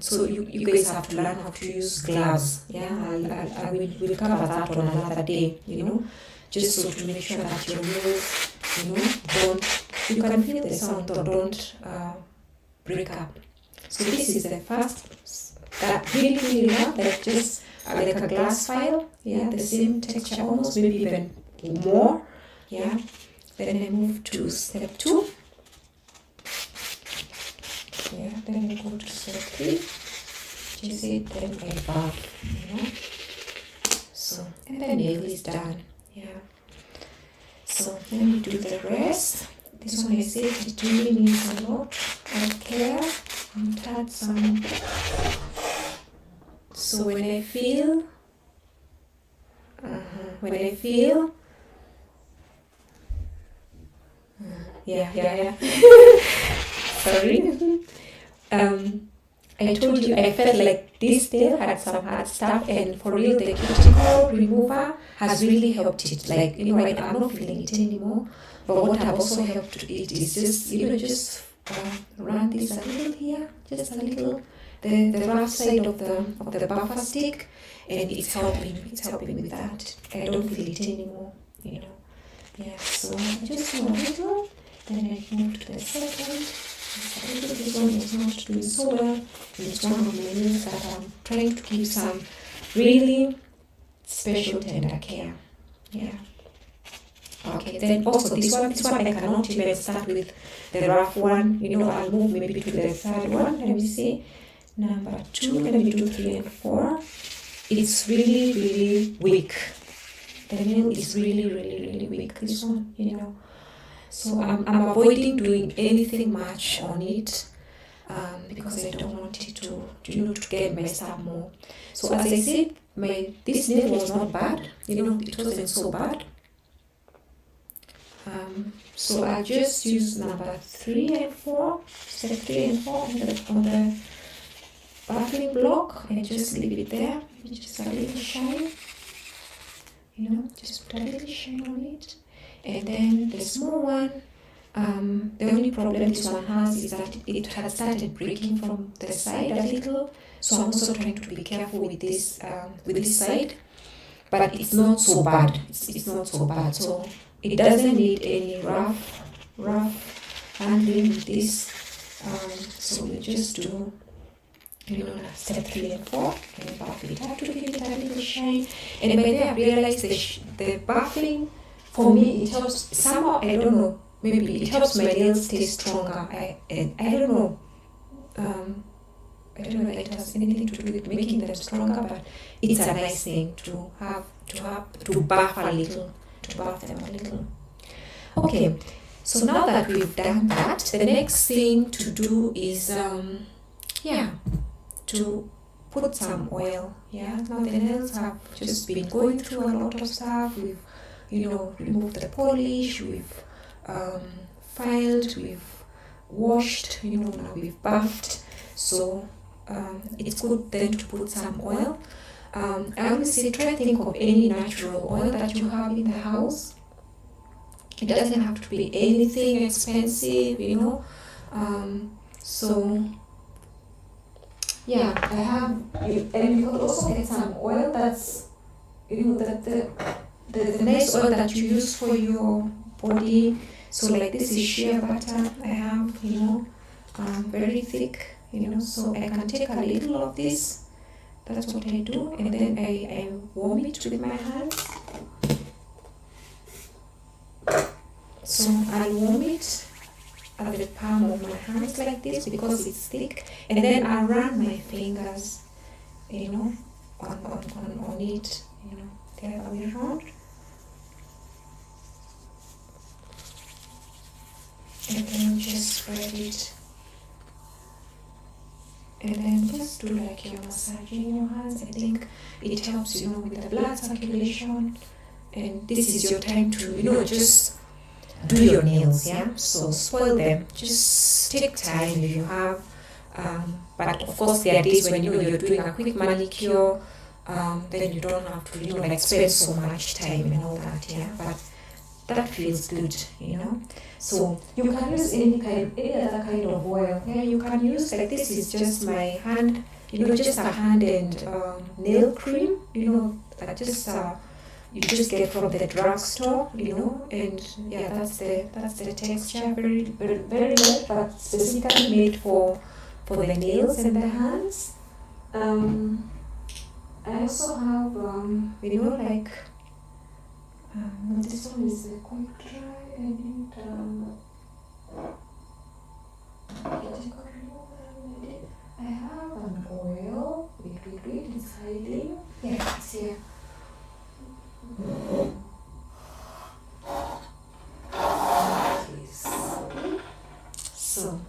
Speaker 1: So you guys have to learn how to use gloves. Yeah, I will cover that on another day, you know, just so to make sure that your nails, you know, you can feel the sound, or don't break up. So this is the first that really love, like just like a glass file. Yeah, the same texture almost, maybe even more. Yeah. Then I move to step 2. Yeah, then I go to step 3. Just it, then I buff, you know. So, and the nail is done. Yeah. So then we do the rest. This one I say it really needs a lot of care. And add some. So when I feel, yeah. Sorry. I told you I felt like this nail had some hard stuff, and for real, the cuticle remover has really helped it. Like, you know, I'm not feeling it anymore. But what I've also helped it is just, you know, just run this a little here, just a little, the rough side of the buffer stick, and it's helping with that. I don't feel it anymore, you know. Yeah, so I just do a little, then I move to the second. This one is not doing so well, and it's one of my nails that I'm trying to give some really special tender care. Yeah. Okay, then also this one I cannot even start with the rough one. You know, I'll move maybe to the third one. Let me see. Number 2, let me do 3 and 4. It's really weak. The nail is really weak, this one, you know. So I'm avoiding doing anything much on it, because I don't want it to, you know, to get messed up more. So as I said, this nail was not bad, you know, it wasn't so bad. So I'll just use number 3 and 4, step 3 and 4 on the buffing block, and just leave it there. Just a little shine, you know, just put a little shine on it. And then the small one, the only problem this one has is that it has started breaking from the side a little. So I'm also trying to be careful with this side, but it's not so bad. It's not so bad. So it doesn't need any rough handling with this. So we just do step 3 and 4, and buff it up to give it a little shine. And by then I realized the buffing, for me, it helps. Somehow, I don't know, maybe it helps my nails stay stronger. I don't know. I don't know if it has anything to do with making them stronger, but it's a nice thing to have to buff a little, to buff them a little. Okay, so now that we've done that, the next thing to do is to put some oil. Now the nails have just been going through a lot of stuff. We've removed the polish, we've filed, we've washed, now we've buffed. So it's good then to put some oil. I always say try to think of any natural oil that you have in the house. It doesn't have to be anything expensive, so I have, and you can also get some oil that's, the nice oil that you use for your body. So like this is shea butter I have, very thick, so I can take a little of this. That's what I do, and then I warm it with my hands. So I'll warm it at the palm of my hands like this because it's thick, and then I'll run my fingers, on it, the other way around. And then just spread it. And then just do like you're massaging your hands. I think it helps, with the blood circulation. And this is your time to, just do your nails, so spoil them. Just take time if you have. But of course there are days when you're doing a quick manicure, then you don't have to spend so much time and all that, but that feels good, So you can use any other kind of oil. You can use, like this is just my hand, just a hand and nail cream, that just you just get from the drugstore, and that's the texture, very very very light, but specifically made for the nails and the hands. I also have this one is quite dry, and I have an oil. Wait, it's hiding. Yeah, it's here. So,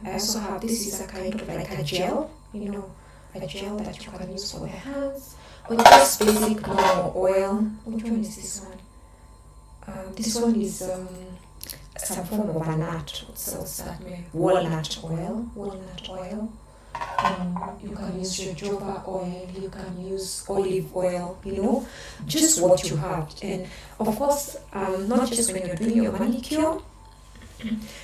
Speaker 1: I also have, this is a kind of like a gel, a gel that you can use for the hands, or just basic normal oil. Which one is this one? This one is some form of a nut. What's that? Walnut oil. You can use jojoba oil, you can use olive oil, just what you have. And of course, not just when you're doing your manicure,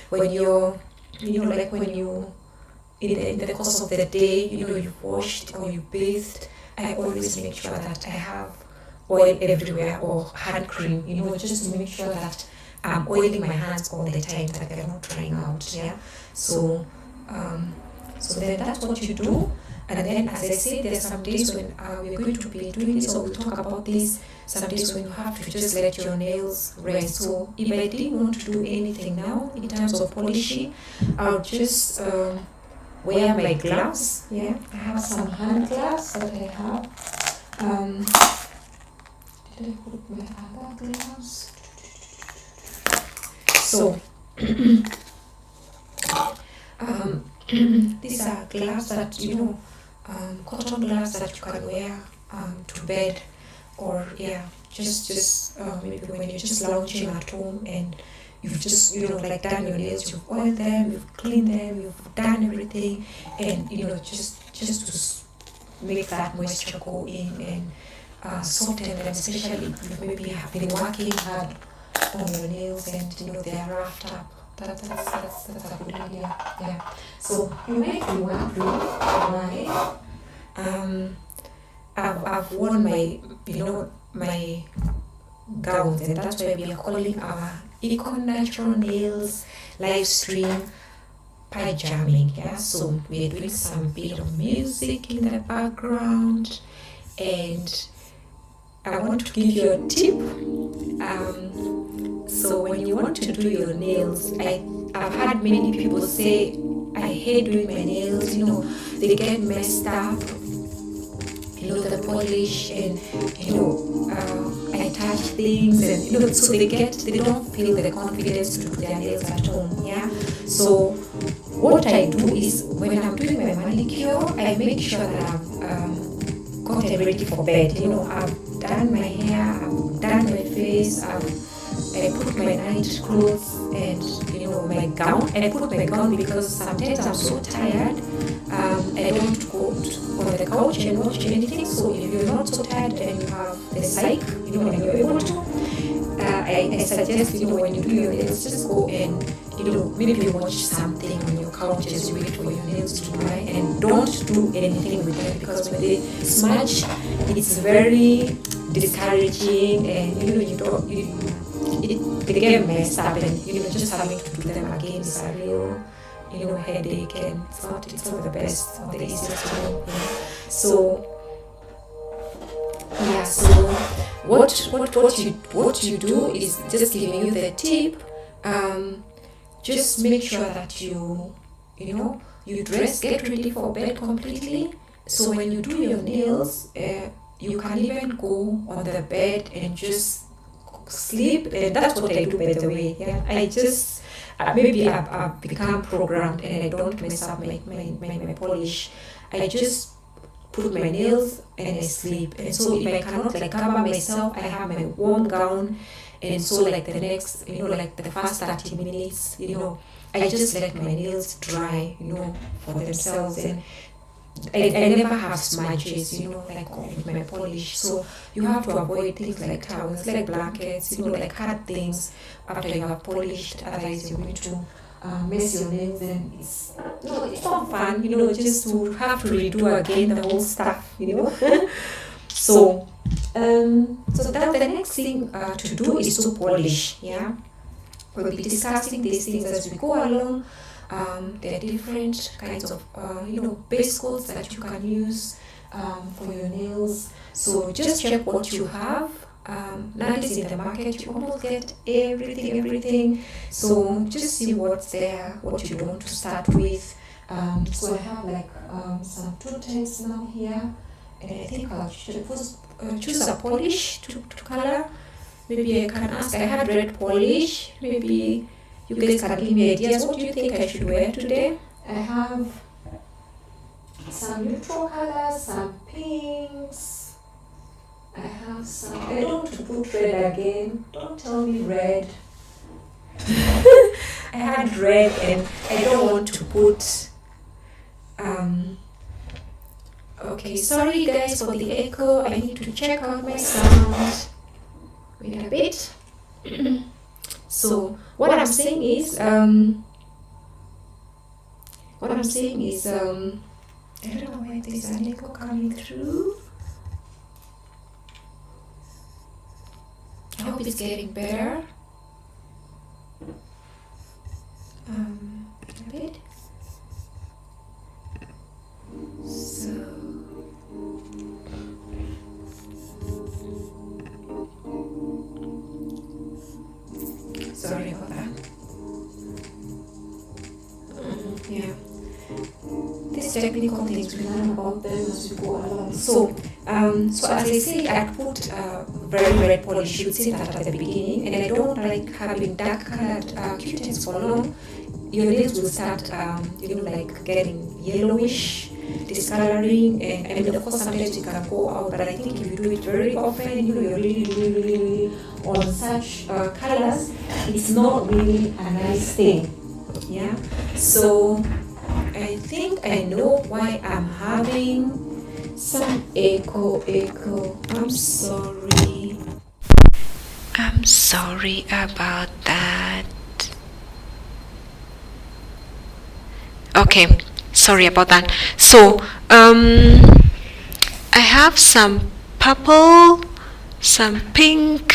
Speaker 1: when you're, when you, in the course of the day, you've washed or you bathed, I always make sure that I have oil everywhere, or hand cream, just to make sure that I'm oiling my hands all the time, that they're not drying out, So then that's what you do. And then, as I said, there's some days when we're going to be doing this, or we'll talk about this, some days when you have to just let your nails rest. So if I didn't want to do anything now in terms of polishing, I'll just wear my gloves. I have some hand gloves that I have. Did I put my other gloves? So these are gloves that, cotton gloves that you can wear to bed, or just maybe when you're just lounging at home and you've just done your nails, you've oiled them, you've cleaned them, you've done everything, and just to make that moisture go in and soften them, especially if maybe you have been working hard on your nails and they are roughed up. That's a good idea. So you might be wondering why I've worn my my gowns, and that's why we are calling our Eco Natural Nails live stream PyJamming. Yeah, so we're doing some bit of music in the background, and I want to give you a tip. So when you want to do your nails, I've had many people say, I hate doing my nails, you know, they get messed up, you know, the polish, and you know, I touch things, and you know, so they don't feel the confidence to do their nails at home. Yeah, so what I do is, when I'm doing my manicure, I make sure that I've gotten ready for bed. You know, I've done my hair, I've done my face, I put my night clothes and, you know, my gown. I put my gown because sometimes I'm so tired. I don't go on the couch and watch anything. So if you're not so tired and you have the psych, you know, and you're able to, I suggest, you know, when you do your nails, just go and, you know, maybe you watch something on your couch as you wait for your nails to dry, and don't do anything with them, because when they smudge, it's very discouraging, and you know, they get messed up, and you know, just having to do them again is a real, you know, headache, and it's not the best or the easiest to do. You know? So yeah, so what you do is just giving you the tip. Just make sure that you know, you dress, get ready for bed completely. So when you do your nails, you can even go on the bed and just sleep, and that's what I do, by the way. Yeah, I just maybe I've become programmed and I don't mess up my polish. I just put my nails and I sleep. And so if I cannot like cover myself, I have my warm gown, and so like the next, you know, like the first 30 minutes, you know, I just let my nails dry, you know, for themselves, and I never have smudges, you know, like with my polish. So you have to avoid things like towels, like blankets, you know, like hard things after you have polished. Otherwise, you're going to mess your nails, and it's not fun, you know, just to have to redo again the whole stuff, you know. So that the next thing to do is to polish. Yeah, we'll be discussing these things as we go along. There are different kinds of you know, base coats that you can use for your nails. So just check what you have. Nowadays in the market, you almost get everything. So just see what's there, what you want to start with. So I have like some 2 tints now here, and I think I'll choose a polish to color. Maybe I can ask. I had red polish. Maybe you guys can give me ideas. What do you think I should wear today? I have some neutral colors, some pinks. I have some. I don't want to put red again. Don't tell me red. I had red, and I don't want to put. Okay, sorry guys for the echo. I need to check out my sound. Wait a bit. So what I'm saying is, I don't know why there's an echo coming through. I hope it's getting better. A bit. So. Sorry about that. Yeah. These technical things, we learn about them as we go along. So as I say, I put very red polish. You would see that at the beginning, and I don't like having dark colored Q-tips for long. Your nails will start, you know, like getting yellowish, discoloring, and of course sometimes you can go out. But I think if you do it very often, you know, you're really on such colors, it's not really a nice thing. Yeah. So I think I know why I'm having some echo. I'm sorry about that. Okay, sorry about that. So I have some purple, some pink,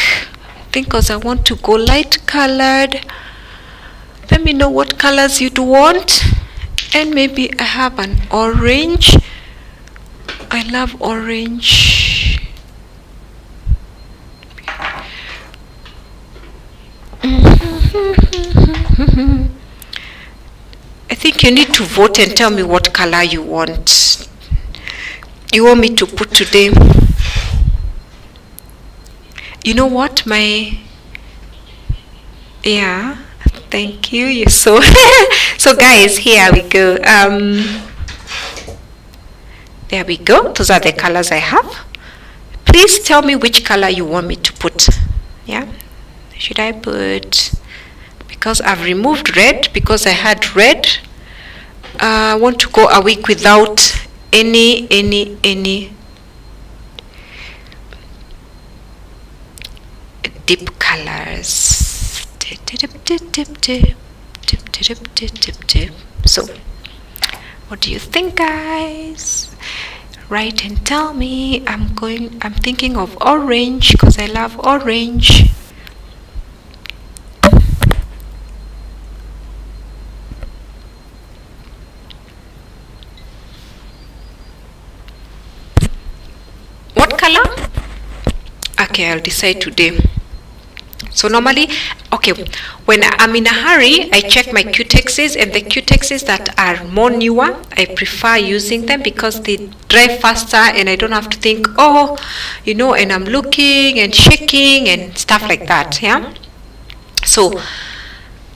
Speaker 1: because I want to go light colored. Let me know what colors you'd want. And maybe I have an orange. I love orange. I think you need to vote and tell me what color you want. You want me to put today? You know what? Yeah. Thank you. You're so so guys, here we go. There we go. Those are the colors I have. Please tell me which color you want me to put. Yeah. Should I put, because I've removed red because I had red. I want to go a week without any deep colors. So what do you think, guys? Write and tell me. I'm thinking of orange because I love orange. What color? Okay, I'll decide today. So normally, okay, when I'm in a hurry, I check my cutexes, and the cutexes that are more newer, I prefer using them because they dry faster and I don't have to think, oh, you know, and I'm looking and shaking and stuff like that, yeah? So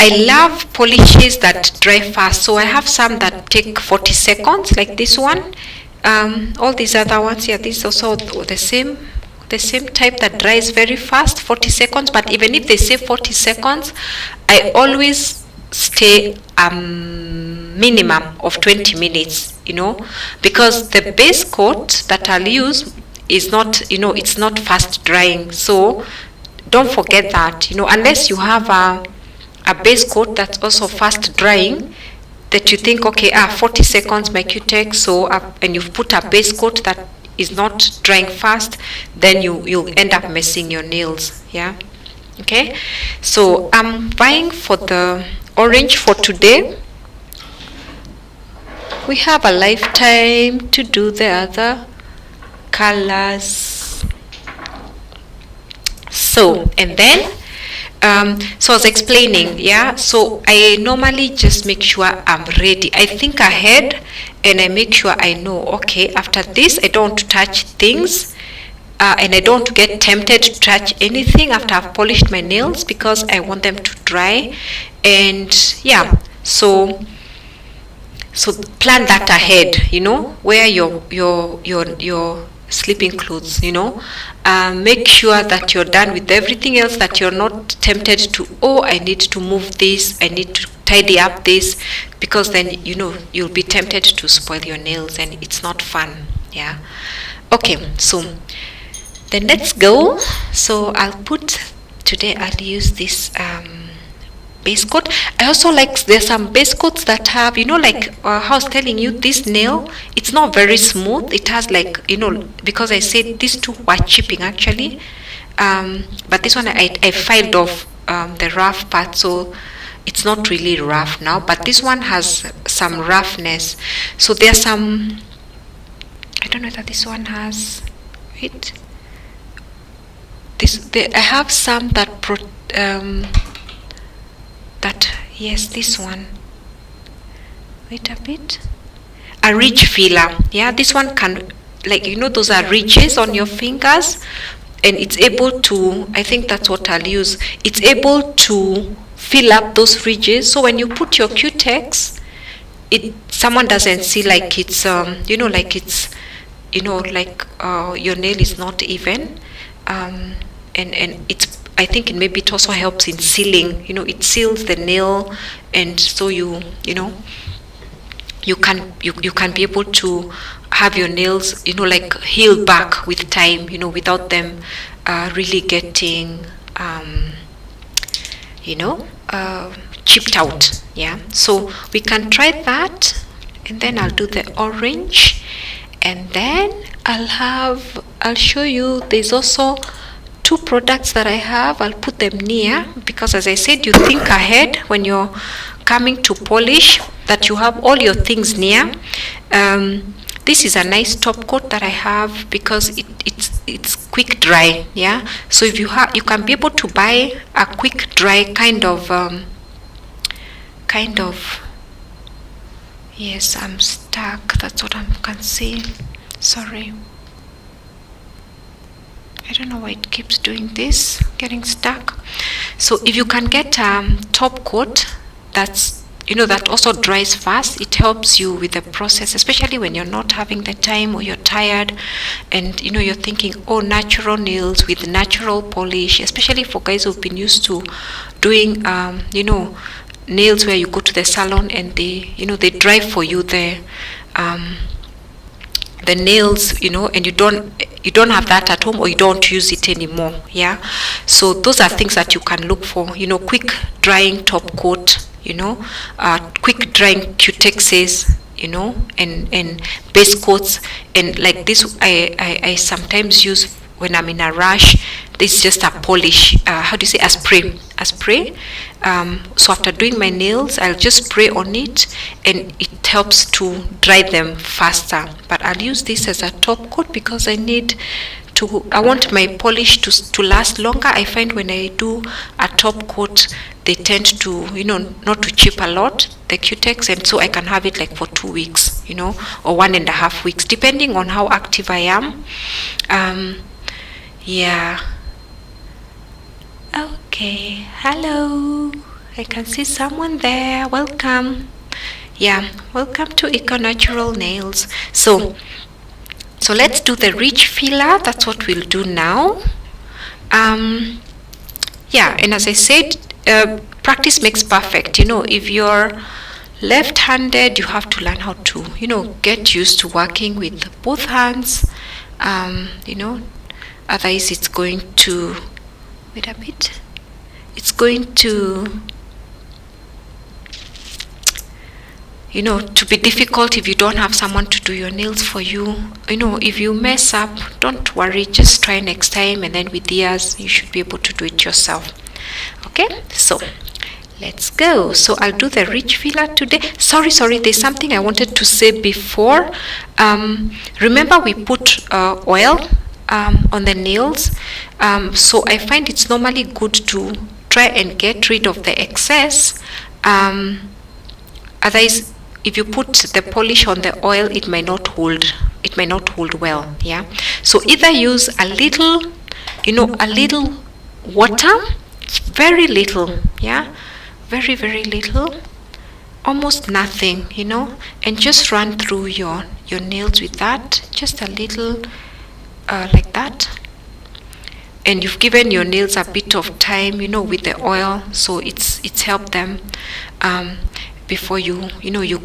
Speaker 1: I love polishes that dry fast. So I have some that take 40 seconds, like this one. All these other ones, yeah, these also the same type that dries very fast, 40 seconds. But even if they say 40 seconds, I always stay minimum of 20 minutes, you know, because the base coat that I'll use is not, you know, it's not fast drying. So don't forget that, you know, unless you have a base coat that's also fast drying, that you think, okay, 40 seconds my cutex, so and you've put a base coat that is not drying fast, then you'll end up messing your nails, yeah? Okay, so I'm buying for the orange for today. We have a lifetime to do the other colors. So, and then so I was explaining, yeah, so I normally just make sure I'm ready. I think ahead and I make sure I know, okay, after this I don't want to touch things, and I don't get tempted to touch anything after I've polished my nails because I want them to dry. And yeah, so plan that ahead, you know, wear your sleeping clothes, you know, make sure that you're done with everything else, that you're not tempted to, oh, I need to move this, I need to tidy up this, because then, you know, you'll be tempted to spoil your nails and it's not fun, yeah? Okay, so then let's go. So today I'll use this base coat. I also like, there's some base coats that have, you know, like how I was telling you, this nail, it's not very smooth. It has like, you know, because I said these two were chipping actually, but this one I filed off the rough part, so it's not really rough now, but this one has some roughness. So there's some, I don't know that this one has, wait, I have some that yes, this one, wait a bit, a ridge filler, yeah, this one can, like, you know, those are ridges on your fingers, and it's able to, I think that's what I'll use, it's able to fill up those ridges, so when you put your cutex, someone doesn't see like it's you know, like it's, you know, like your nail is not even, and it's, I think maybe it also helps in sealing, you know, it seals the nail, and so you know, you can be able to have your nails, you know, like heal back with time, you know, without them really getting you know, chipped out, yeah? So we can try that, and then I'll do the orange, and then I'll show you, there's also two products that I have. I'll put them near, because as I said, you think ahead when you're coming to polish, that you have all your things near. This is a nice top coat that I have because it's quick dry. Yeah, so if you can be able to buy a quick dry kind of yes, I'm stuck. That's what I can see. Sorry, I don't know why it keeps doing this, getting stuck. So if you can get a top coat that's, that also dries fast, it helps you with the process, especially when you're not having the time or you're tired and you're thinking, oh, natural nails with natural polish, especially for guys who've been used to doing nails where you go to the salon and they dry for you the nails, and you don't have that at home, or you don't use it anymore. Yeah, so those are things that you can look for. Quick drying top coat, quick drying cutexes, and base coats. And like this, I sometimes use when I'm in a rush. This is just a polish, a spray. So after doing my nails, I'll just spray on it and it helps to dry them faster. But I'll use this as a top coat because I want my polish to last longer. I find when I do a top coat, they tend to, not to chip a lot, the cutex, and so I can have it like for 2 weeks, or 1.5 weeks, depending on how active I am. Yeah. Okay, hello, I can see someone there. Welcome. Yeah, welcome to Eco Natural Nails. So let's do the ridge filler. That's what we'll do now. Yeah, and as I said, practice makes perfect. If you're left-handed, you have to learn how to get used to working with both hands. Otherwise it's going to, wait a bit, it's going to to be difficult if you don't have someone to do your nails for you. If you mess up, don't worry, just try next time, and then with years you should be able to do it yourself. Okay, so let's go. So I'll do the ridge filler today. Sorry, there's something I wanted to say before. Remember we put oil on the nails, so I find it's normally good to try and get rid of the excess. Otherwise, if you put the polish on the oil, it may not hold well. Yeah, so either use a little water, very little, yeah, very little, almost nothing, and just run through your nails with that, just a little, like that, and you've given your nails a bit of time, with the oil, so it's helped them before you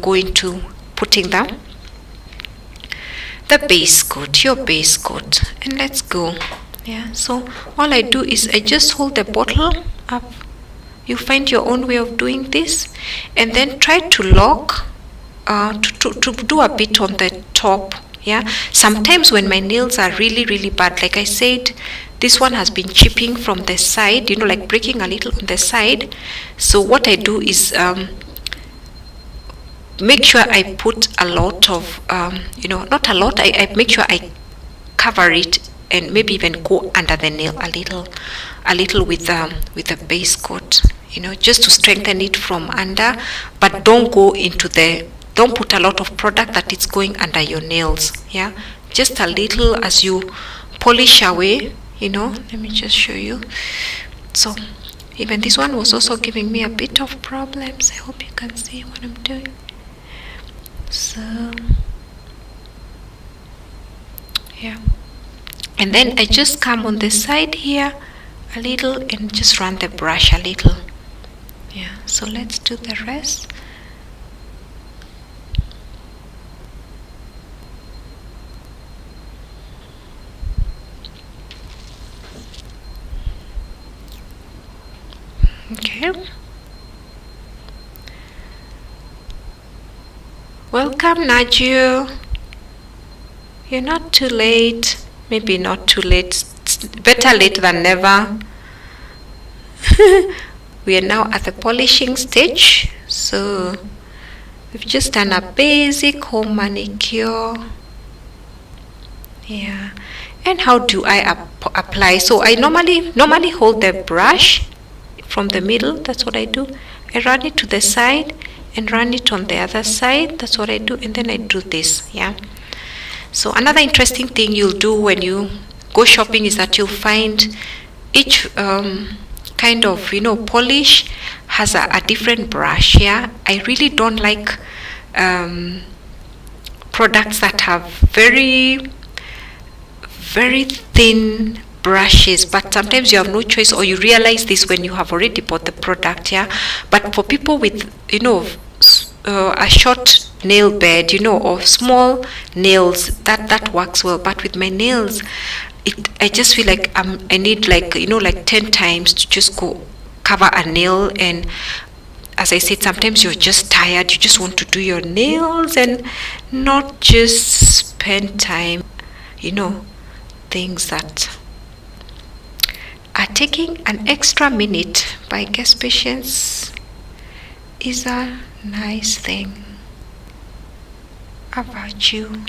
Speaker 1: go into putting the base coat, your base coat. And let's go. Yeah, so all I do is I just hold the bottle up. You find your own way of doing this, and then try to lock, to do a bit on the top. Yeah, sometimes when my nails are really bad, like I said, this one has been chipping from the side, like breaking a little on the side. So what I do is make sure I put a lot of not a lot, I make sure I cover it and maybe even go under the nail a little with the base coat, just to strengthen it from under, but don't put a lot of product that it's going under your nails. Yeah, just a little as you polish away. Let me just show you. So even this one was also giving me a bit of problems. I hope you can see what I'm doing. So yeah, and then I just come on the side here a little and just run the brush a little. Yeah, so let's do the rest. Okay. Welcome, Naju. You're not too late. Maybe not too late. It's better late than never. We are now at the polishing stage. So we've just done a basic home manicure. Yeah. And how do I apply? So I normally hold the brush from the middle. That's what I do. I run it to the side and run it on the other side. That's what I do. And then I do this. Yeah. So another interesting thing you'll do when you go shopping is that you'll find each kind of polish has a different brush. Yeah. I really don't like products that have very thin brushes, but sometimes you have no choice, or you realize this when you have already bought the product. Yeah. But for people with a short nail bed, or small nails, that works well. But with my nails, I just feel like I need like 10 times to just go cover a nail. And as I said, sometimes you're just tired, you just want to do your nails and not just spend time things that are taking an extra minute. But I guess patience is a nice thing, a virtue.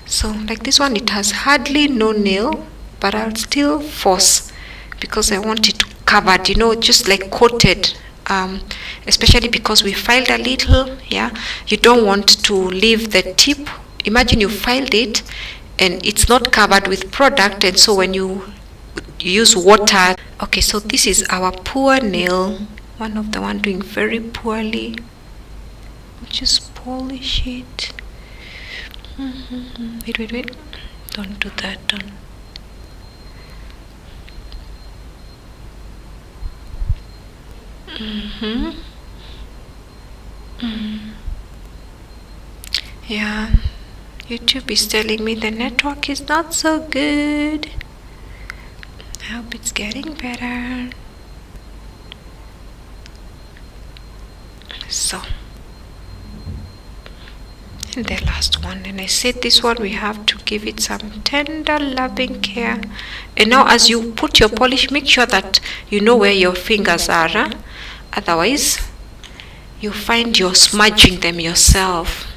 Speaker 1: So like this one, it has hardly no nail, but I'll still force because I want it covered, just like coated, especially because we filed a little. Yeah, you don't want to leave the tip. Imagine you filed it and it's not covered with product, and so when you use water. Okay, so this is our poor nail, one of the one doing very poorly. Just polish it. Wait, don't do that. Don't. Yeah, YouTube is telling me the network is not so good. I hope it's getting better. So, and the last one, and I said this one we have to give it some tender loving care. And now as you put your polish, make sure that you know where your fingers are, huh? Otherwise you find you're smudging them yourself.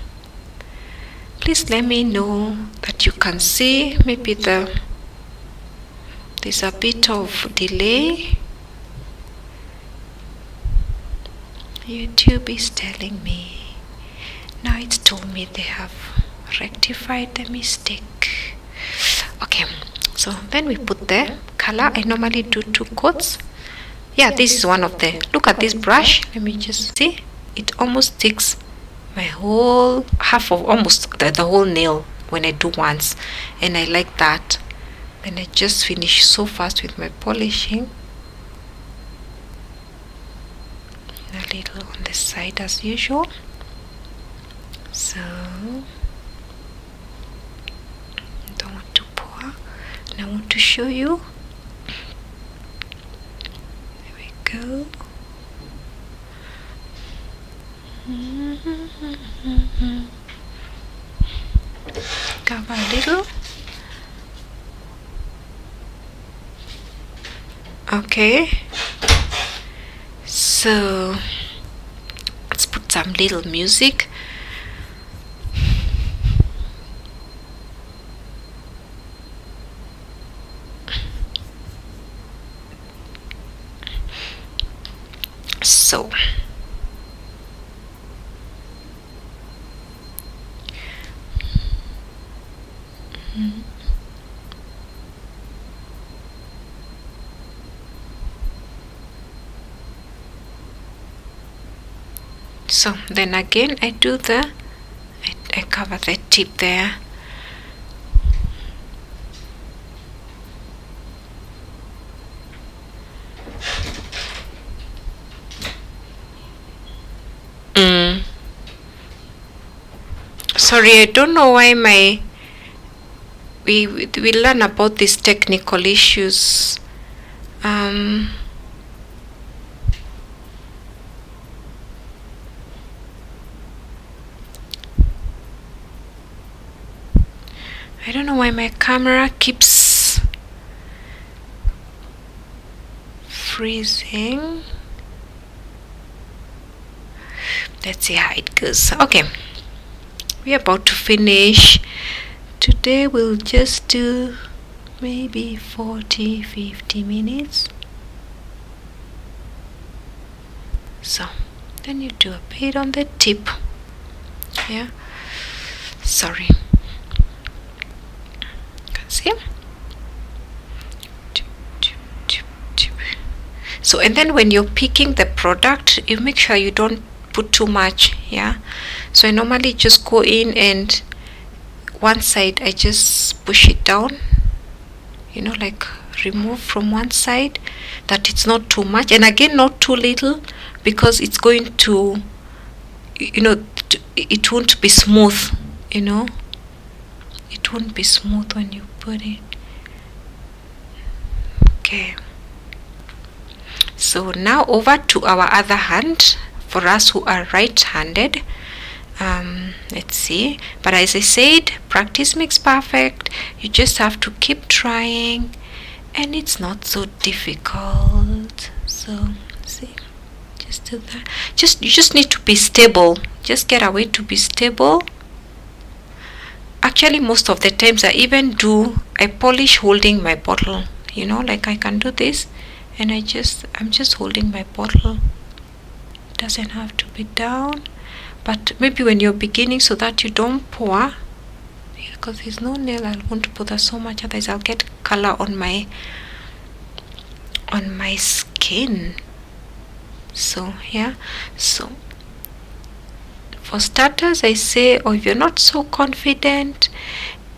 Speaker 1: Please let me know that you can see. Maybe there's a bit of delay. YouTube is telling me. Now it's told me they have rectified the mistake. Okay, so then we put the color. I normally do 2 coats. Yeah, this is one of the, look at this brush. Let me just see. It almost takes my whole, half of almost the whole nail when I do once. And I like that. Then I just finish so fast with my polishing. A little on the side as usual. So don't want to pour, and I want to show you. There we go. Cover a little. Okay, so let's put some little music. So so then again I do the I cover the tip there. Sorry, I don't know why we learn about these technical issues. I don't know why my camera keeps freezing. let's see how it goes. Okay, we're about to finish. Today we'll just do maybe 40-50 minutes. So then you do a bit on the tip. Yeah, sorry, you can see. So, and then when you're picking the product, you make sure you don't put too much. Yeah, so I normally just go in and one side I just push it down, you know, like remove from one side, that it's not too much, and again not too little, because it's going to, you know, it won't be smooth, you know, it won't be smooth when you put it. Okay, so now over to our other hand for us who are right-handed. Let's see, but as I said, practice makes perfect. You just have to keep trying, and it's not so difficult. So see, just do that. You just need to be stable. Just get a way to be stable. Actually, most of the times I polish holding my bottle, you know, like I can do this, and I'm just holding my bottle. It doesn't have to be down, but maybe when you're beginning, so that you don't pour, because there's no nail, I won't bother so much, otherwise I'll get color on my skin. So yeah, so for starters I say, or if you're not so confident,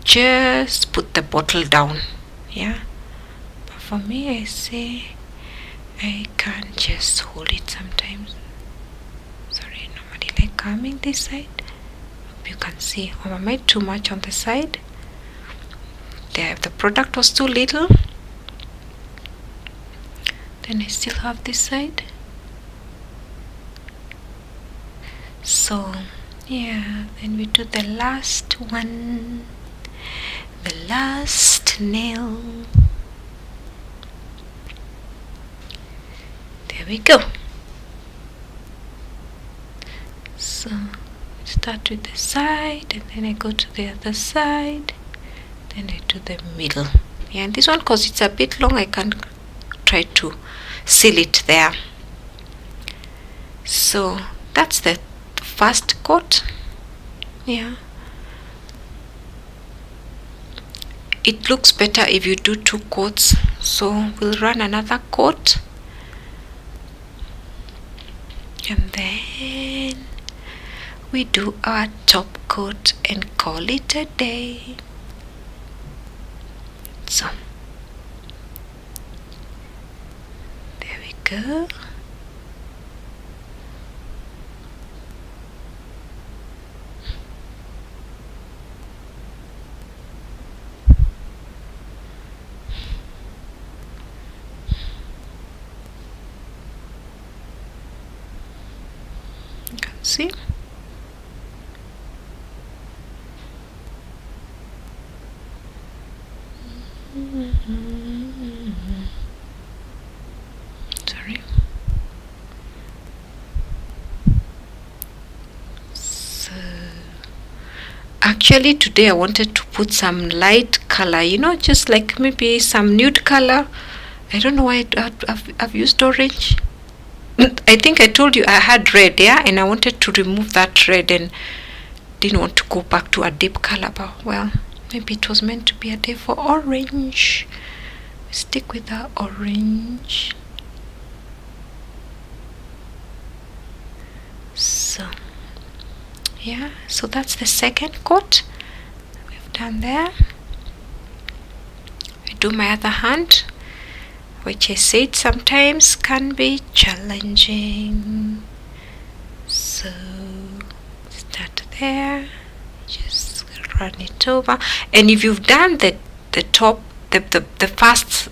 Speaker 1: just put the bottle down. Yeah, but for me, I say I can just hold it sometimes. Sorry, normally like coming this side. Hope you can see. Oh, I made too much on the side. There, the product was too little. Then I still have this side. So yeah, then we do the last one, the last nail. There we go. So start with the side, and then I go to the other side, then I do the middle. Yeah, and this one, because it's a bit long, I can try to seal it there. So that's the first coat. Yeah, it looks better if you do 2 coats, so we'll run another coat, and then we do our top coat and call it a day. So there we go. You can see. Sorry. So actually today I wanted to put some light color, you know, just like maybe some nude color. I don't know why I've used orange. I think I told you I had red, yeah, and I wanted to remove that red and didn't want to go back to a deep color, but well, maybe it was meant to be a day for orange. Stick with the orange. So yeah, so that's the second coat we've done there. I do my other hand, which I said sometimes can be challenging. So start there, just run it over, and if you've done the top, the first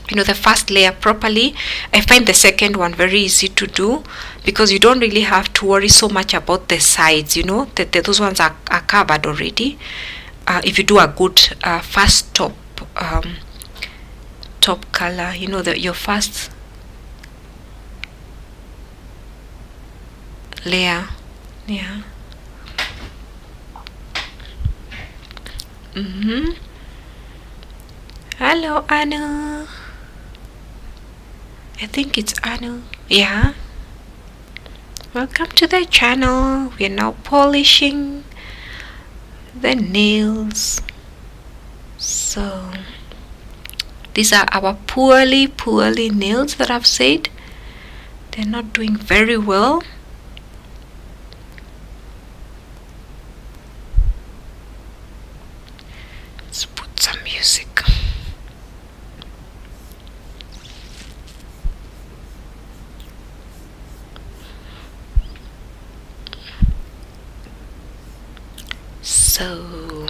Speaker 1: you know, the first layer properly, I find the second one very easy to do, because you don't really have to worry so much about the sides, you know, that those ones are covered already. If you do a good first top color, you know, your first layer. Yeah. Hello, Anu. I think it's Anu. Yeah. Welcome to the channel. We are now polishing the nails. So these are our poorly nails that I've said. They're not doing very well. Let's put some music. So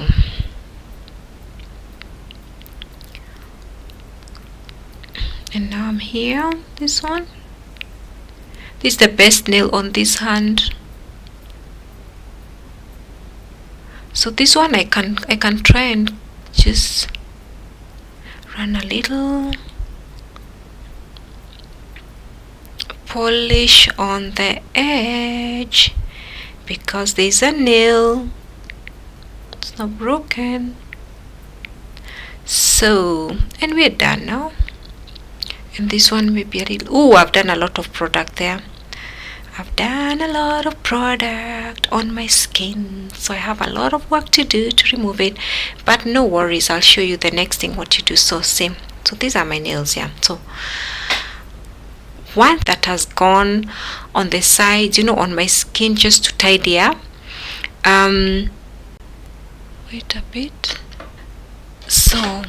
Speaker 1: and now I'm here. This one. This is the best nail on this hand. So this one I can try and just run a little polish on the edge because there's a nail. It's not broken. So, and we're done now. And this one may be a little, oh, I've done a lot of product there. I've done a lot of product on my skin, so I have a lot of work to do to remove it, but no worries, I'll show you the next thing what you do. So same, so these are my nails. Yeah, so one that has gone on the sides, you know, on my skin, just to tidy up. Wait a bit. So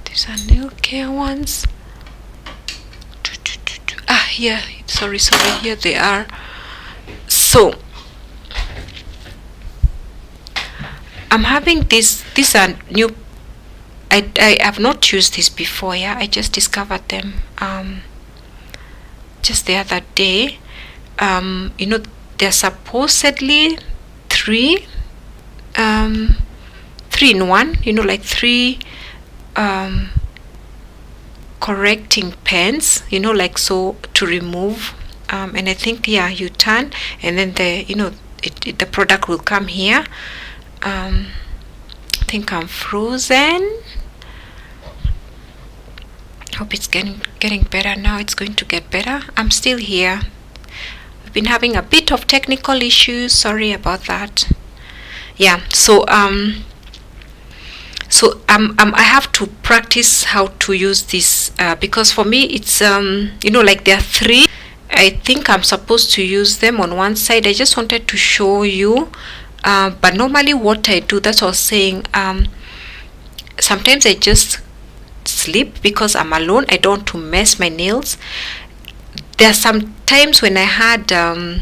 Speaker 1: these are nail care ones. Here, sorry, here they are. So I'm having these are new. I have not used this before. Yeah, I just discovered them just the other day. You know, they're supposedly three in one, you know, like three correcting pens, you know, like so, to remove and I think, yeah, you turn and then the, you know, the product will come here. I think I'm frozen. Hope it's getting better now. It's going to get better. I'm still here. We've been having a bit of technical issues, sorry about that. Yeah, so I have to practice how to use this because for me it's you know, like there are three. I think I'm supposed to use them on one side. I just wanted to show you, but normally what I do, that's what I was saying, sometimes I just sleep because I'm alone. I don't want to mess my nails. There are some times when I had I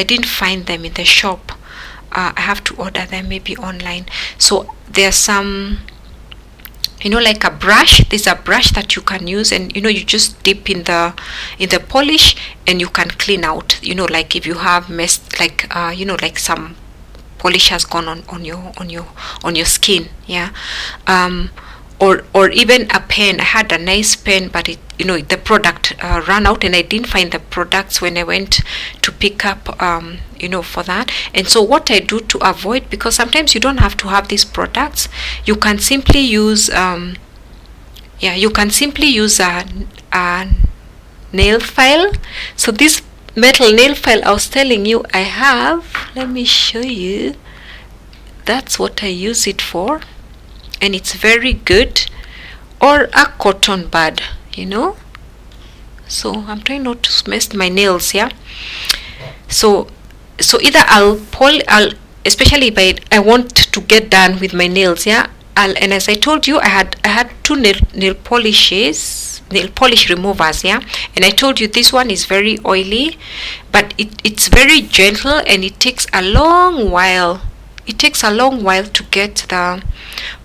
Speaker 1: didn't find them in the shop. I have to order them maybe online. So there's some, you know, like a brush. There's a brush that you can use, and you know, you just dip in the polish and you can clean out, you know, like if you have messed, like you know, like some polish has gone on your skin. Yeah. Or even a pen. I had a nice pen, but it, you know, the product ran out, and I didn't find the products when I went to pick up, you know, for that. And so what I do to avoid, because sometimes you don't have to have these products, you can simply use, you can simply use a nail file. So this metal nail file I was telling you I have, let me show you. That's what I use it for. And it's very good. Or a cotton bud, you know. So I'm trying not to mess my nails. Yeah. So either I'll especially if I want to get done with my nails. Yeah. And as I told you, I had two nail polish removers. Yeah. And I told you this one is very oily, but it's very gentle, and it takes a long while. It takes a long while to get the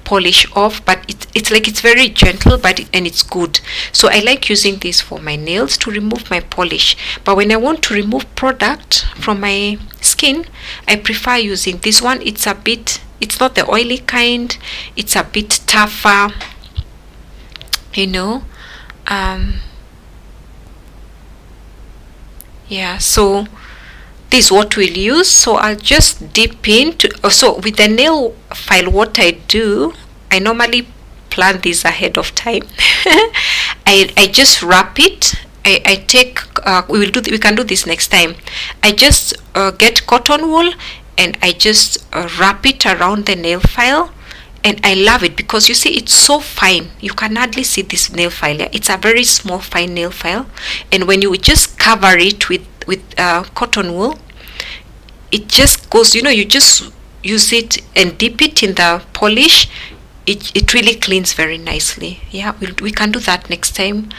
Speaker 1: polish off, but it's like it's very gentle, and it's good. So I like using this for my nails to remove my polish. But when I want to remove product from my skin, I prefer using this one. It's not the oily kind. It's a bit tougher, you know. Yeah, so this is what we'll use. So I'll just dip into, so with the nail file, what I do, I normally plan this ahead of time. I just wrap it. I take we can do this next time. I just get cotton wool and I just wrap it around the nail file, and I love it because you see it's so fine. You can hardly see this nail file. Yeah? It's a very small fine nail file, and when you just cover it with cotton wool, it just goes, you just use it and dip it in the polish. It really cleans very nicely. Yeah, we can do that next time,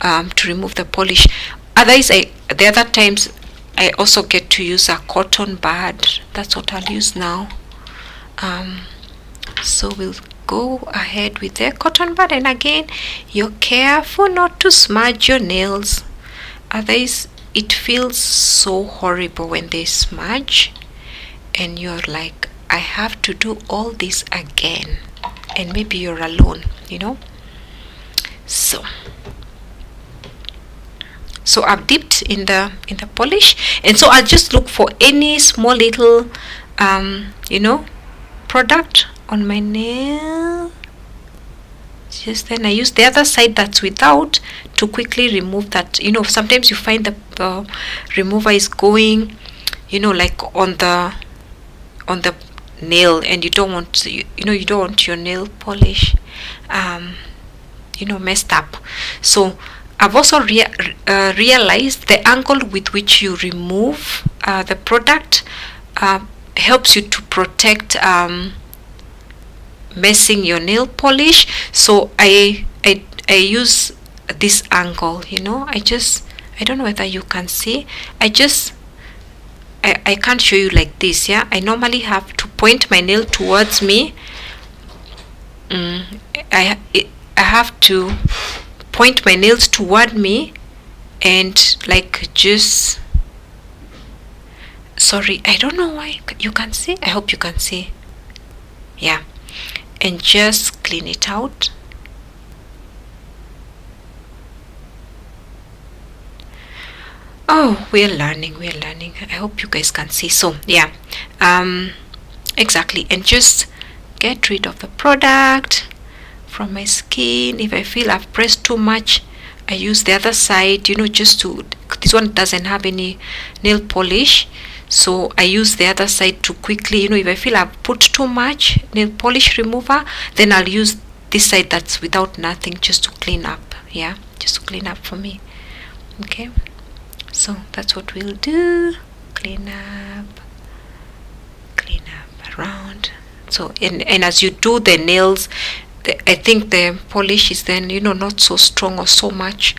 Speaker 1: to remove the polish. Otherwise, the other times I also get to use a cotton bud. That's what I'll use now. So we'll go ahead with the cotton bud, and again, you're careful not to smudge your nails. Otherwise, it feels so horrible when they smudge, and you're like, I have to do all this again, and maybe you're alone, so I've dipped in the polish, and so I'll just look for any small little product on my nail. Just then I use the other side that's without to quickly remove that. Sometimes you find the remover is going like on the nail, and you don't want you don't want your nail polish messed up. So I've also realized the angle with which you remove the product helps you to protect messing your nail polish. So I use this angle. I don't know whether you can see. I can't show you like this. Yeah, I normally have to point my nail towards me. I have to point my nails toward me, and like just, sorry, I don't know why you can see. I hope you can see. Yeah, and just clean it out. Oh, we're learning. I hope you guys can see. So yeah, exactly, and just get rid of the product from my skin. If I feel I've pressed too much, I use the other side, just to, this one doesn't have any nail polish, so I use the other side to quickly, if I feel I've put too much nail polish remover, then I'll use this side that's without nothing, just to clean up. Yeah, just to clean up for me. Okay, so that's what we'll do. Clean up around. So and as you do the nails, I think the polish is then not so strong or so much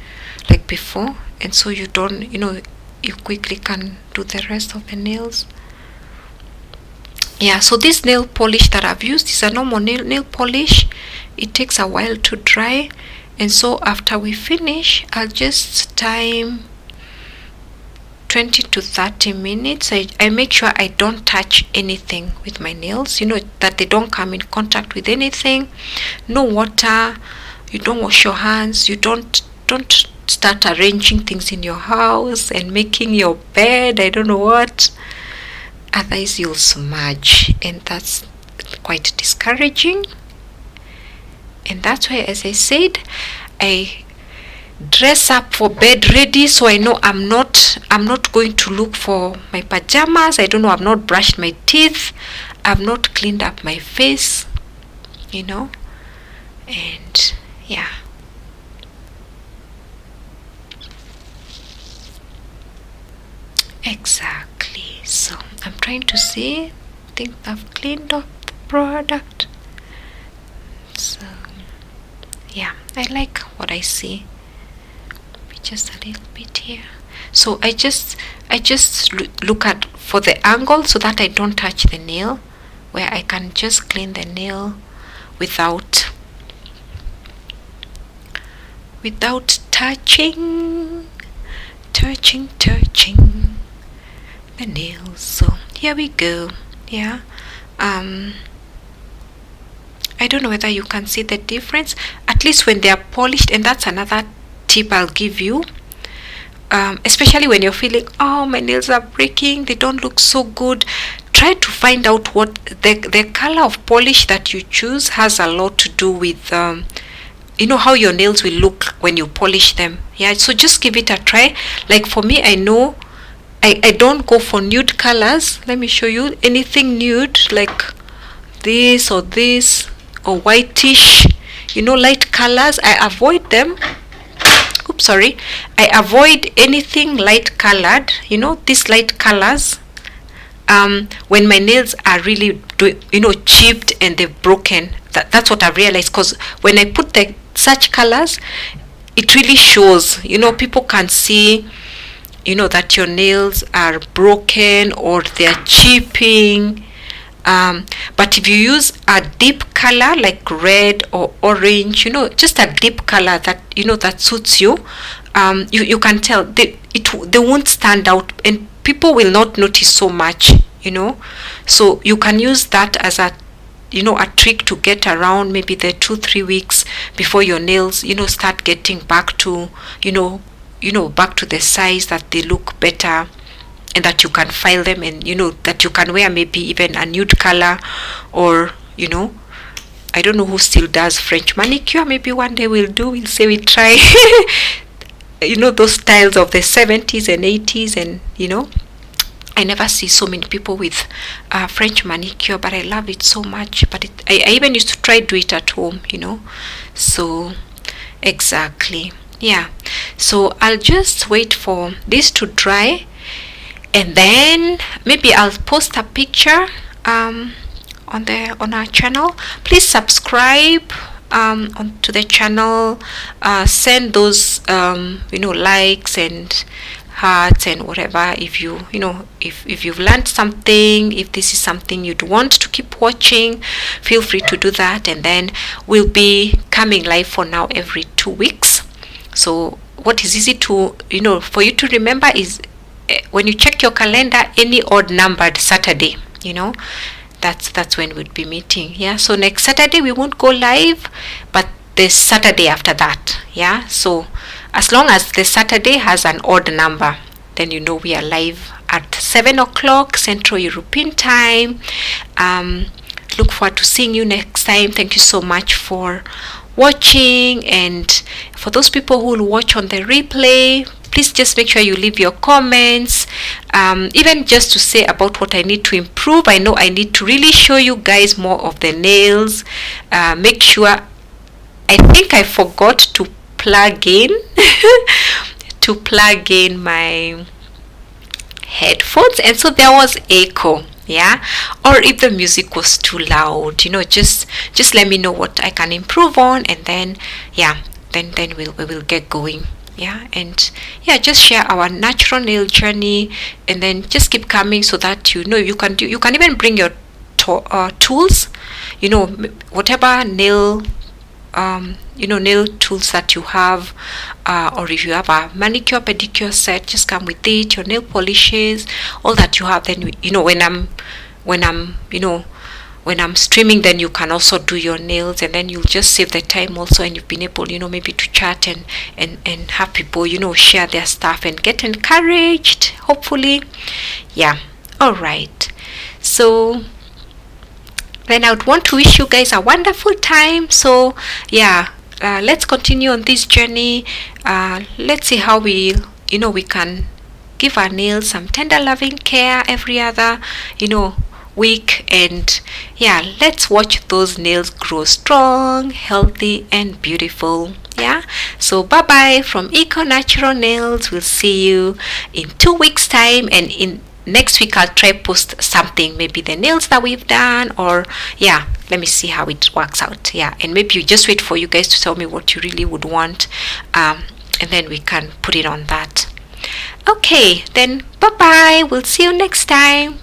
Speaker 1: like before, and so you don't you quickly can do the rest of the nails. Yeah, so this nail polish that I've used is a normal nail polish. It takes a while to dry, and so after we finish, I'll just time 20 to 30 minutes. I make sure I don't touch anything with my nails, that they don't come in contact with anything. No water, you don't wash your hands, you don't start arranging things in your house and making your bed, I don't know what, otherwise you'll smudge, and that's quite discouraging. And that's why, as I said, I dress up for bed ready, so I know I'm not going to look for my pajamas. I don't know, I've not brushed my teeth, I've not cleaned up my face, and yeah. Exactly. So I'm trying to see. I think I've cleaned up the product. So yeah, I like what I see. Just a little bit here. So I just look at for the angle so that I don't touch the nail, where I can just clean the nail without touching the nails. So here we go. Yeah, I don't know whether you can see the difference, at least when they are polished. And that's another tip I'll give you. especially when you're feeling, oh, my nails are breaking, they don't look so good, try to find out what the color of polish that you choose has a lot to do with how your nails will look when you polish them. Yeah, so just give it a try. Like for me, I know I don't go for nude colors. Let me show you. Anything nude like this or whitish, light colors, I avoid them. Oops, sorry. I avoid anything light colored, these light colors. When my nails are really chipped and they've broken, that's what I've realized, because when I put such colors, it really shows. People can see that your nails are broken or they're chipping. But if you use a deep color like red or orange, just a deep color that that suits you, you can tell they won't stand out and people will not notice so much. So you can use that as a trick to get around maybe the 2-3 weeks before your nails start getting back to back to the size that they look better, and that you can file them, and that you can wear maybe even a nude color, or I don't know who still does French manicure. Maybe one day we'll say we try those styles of the 70s and 80s, and I never see so many people with French manicure, but I love it so much. But I even used to try do it at home, so exactly, yeah. So I'll just wait for this to dry, and then maybe I'll post a picture on our channel. Please subscribe to the channel, send those likes and hearts and whatever, if if you've learned something, if this is something you'd want to keep watching, feel free to do that. And then we'll be coming live for now every 2 weeks. So what is easy to for you to remember is when you check your calendar, any odd numbered Saturday, that's when we'll be meeting. Yeah, so next Saturday we won't go live, but the Saturday after that. Yeah, so as long as the Saturday has an odd number, then we are live at 7 o'clock Central European time. Look forward to seeing you next time. Thank you so much for watching, and for those people who will watch on the replay, please just make sure you leave your comments, even just to say about what I need to improve. I know I need to really show you guys more of the nails. Make sure, I think I forgot to plug in my headphones, and so there was echo. Yeah, or if the music was too loud, just let me know what I can improve on, and then then we will get going. Yeah, and just share our natural nail journey, and then just keep coming, so that you can even bring your tools, whatever nail nail tools that you have, or if you have a manicure pedicure set, just come with it, your nail polishes, all that you have. Then when I'm streaming, then you can also do your nails, and then you'll just save the time also, and you've been able maybe to chat and have people share their stuff and get encouraged, hopefully. Yeah, all right. So then I would want to wish you guys a wonderful time. So let's continue on this journey. Let's see how we can give our nails some tender loving care every other week, and let's watch those nails grow strong, healthy and beautiful. So bye bye from Eco Natural Nails. We'll see you in 2 weeks time, and in next week I'll try post something, maybe the nails that we've done, or let me see how it works out. And maybe you just wait for you guys to tell me what you really would want, and then we can put it on that. Okay, then bye bye, we'll see you next time.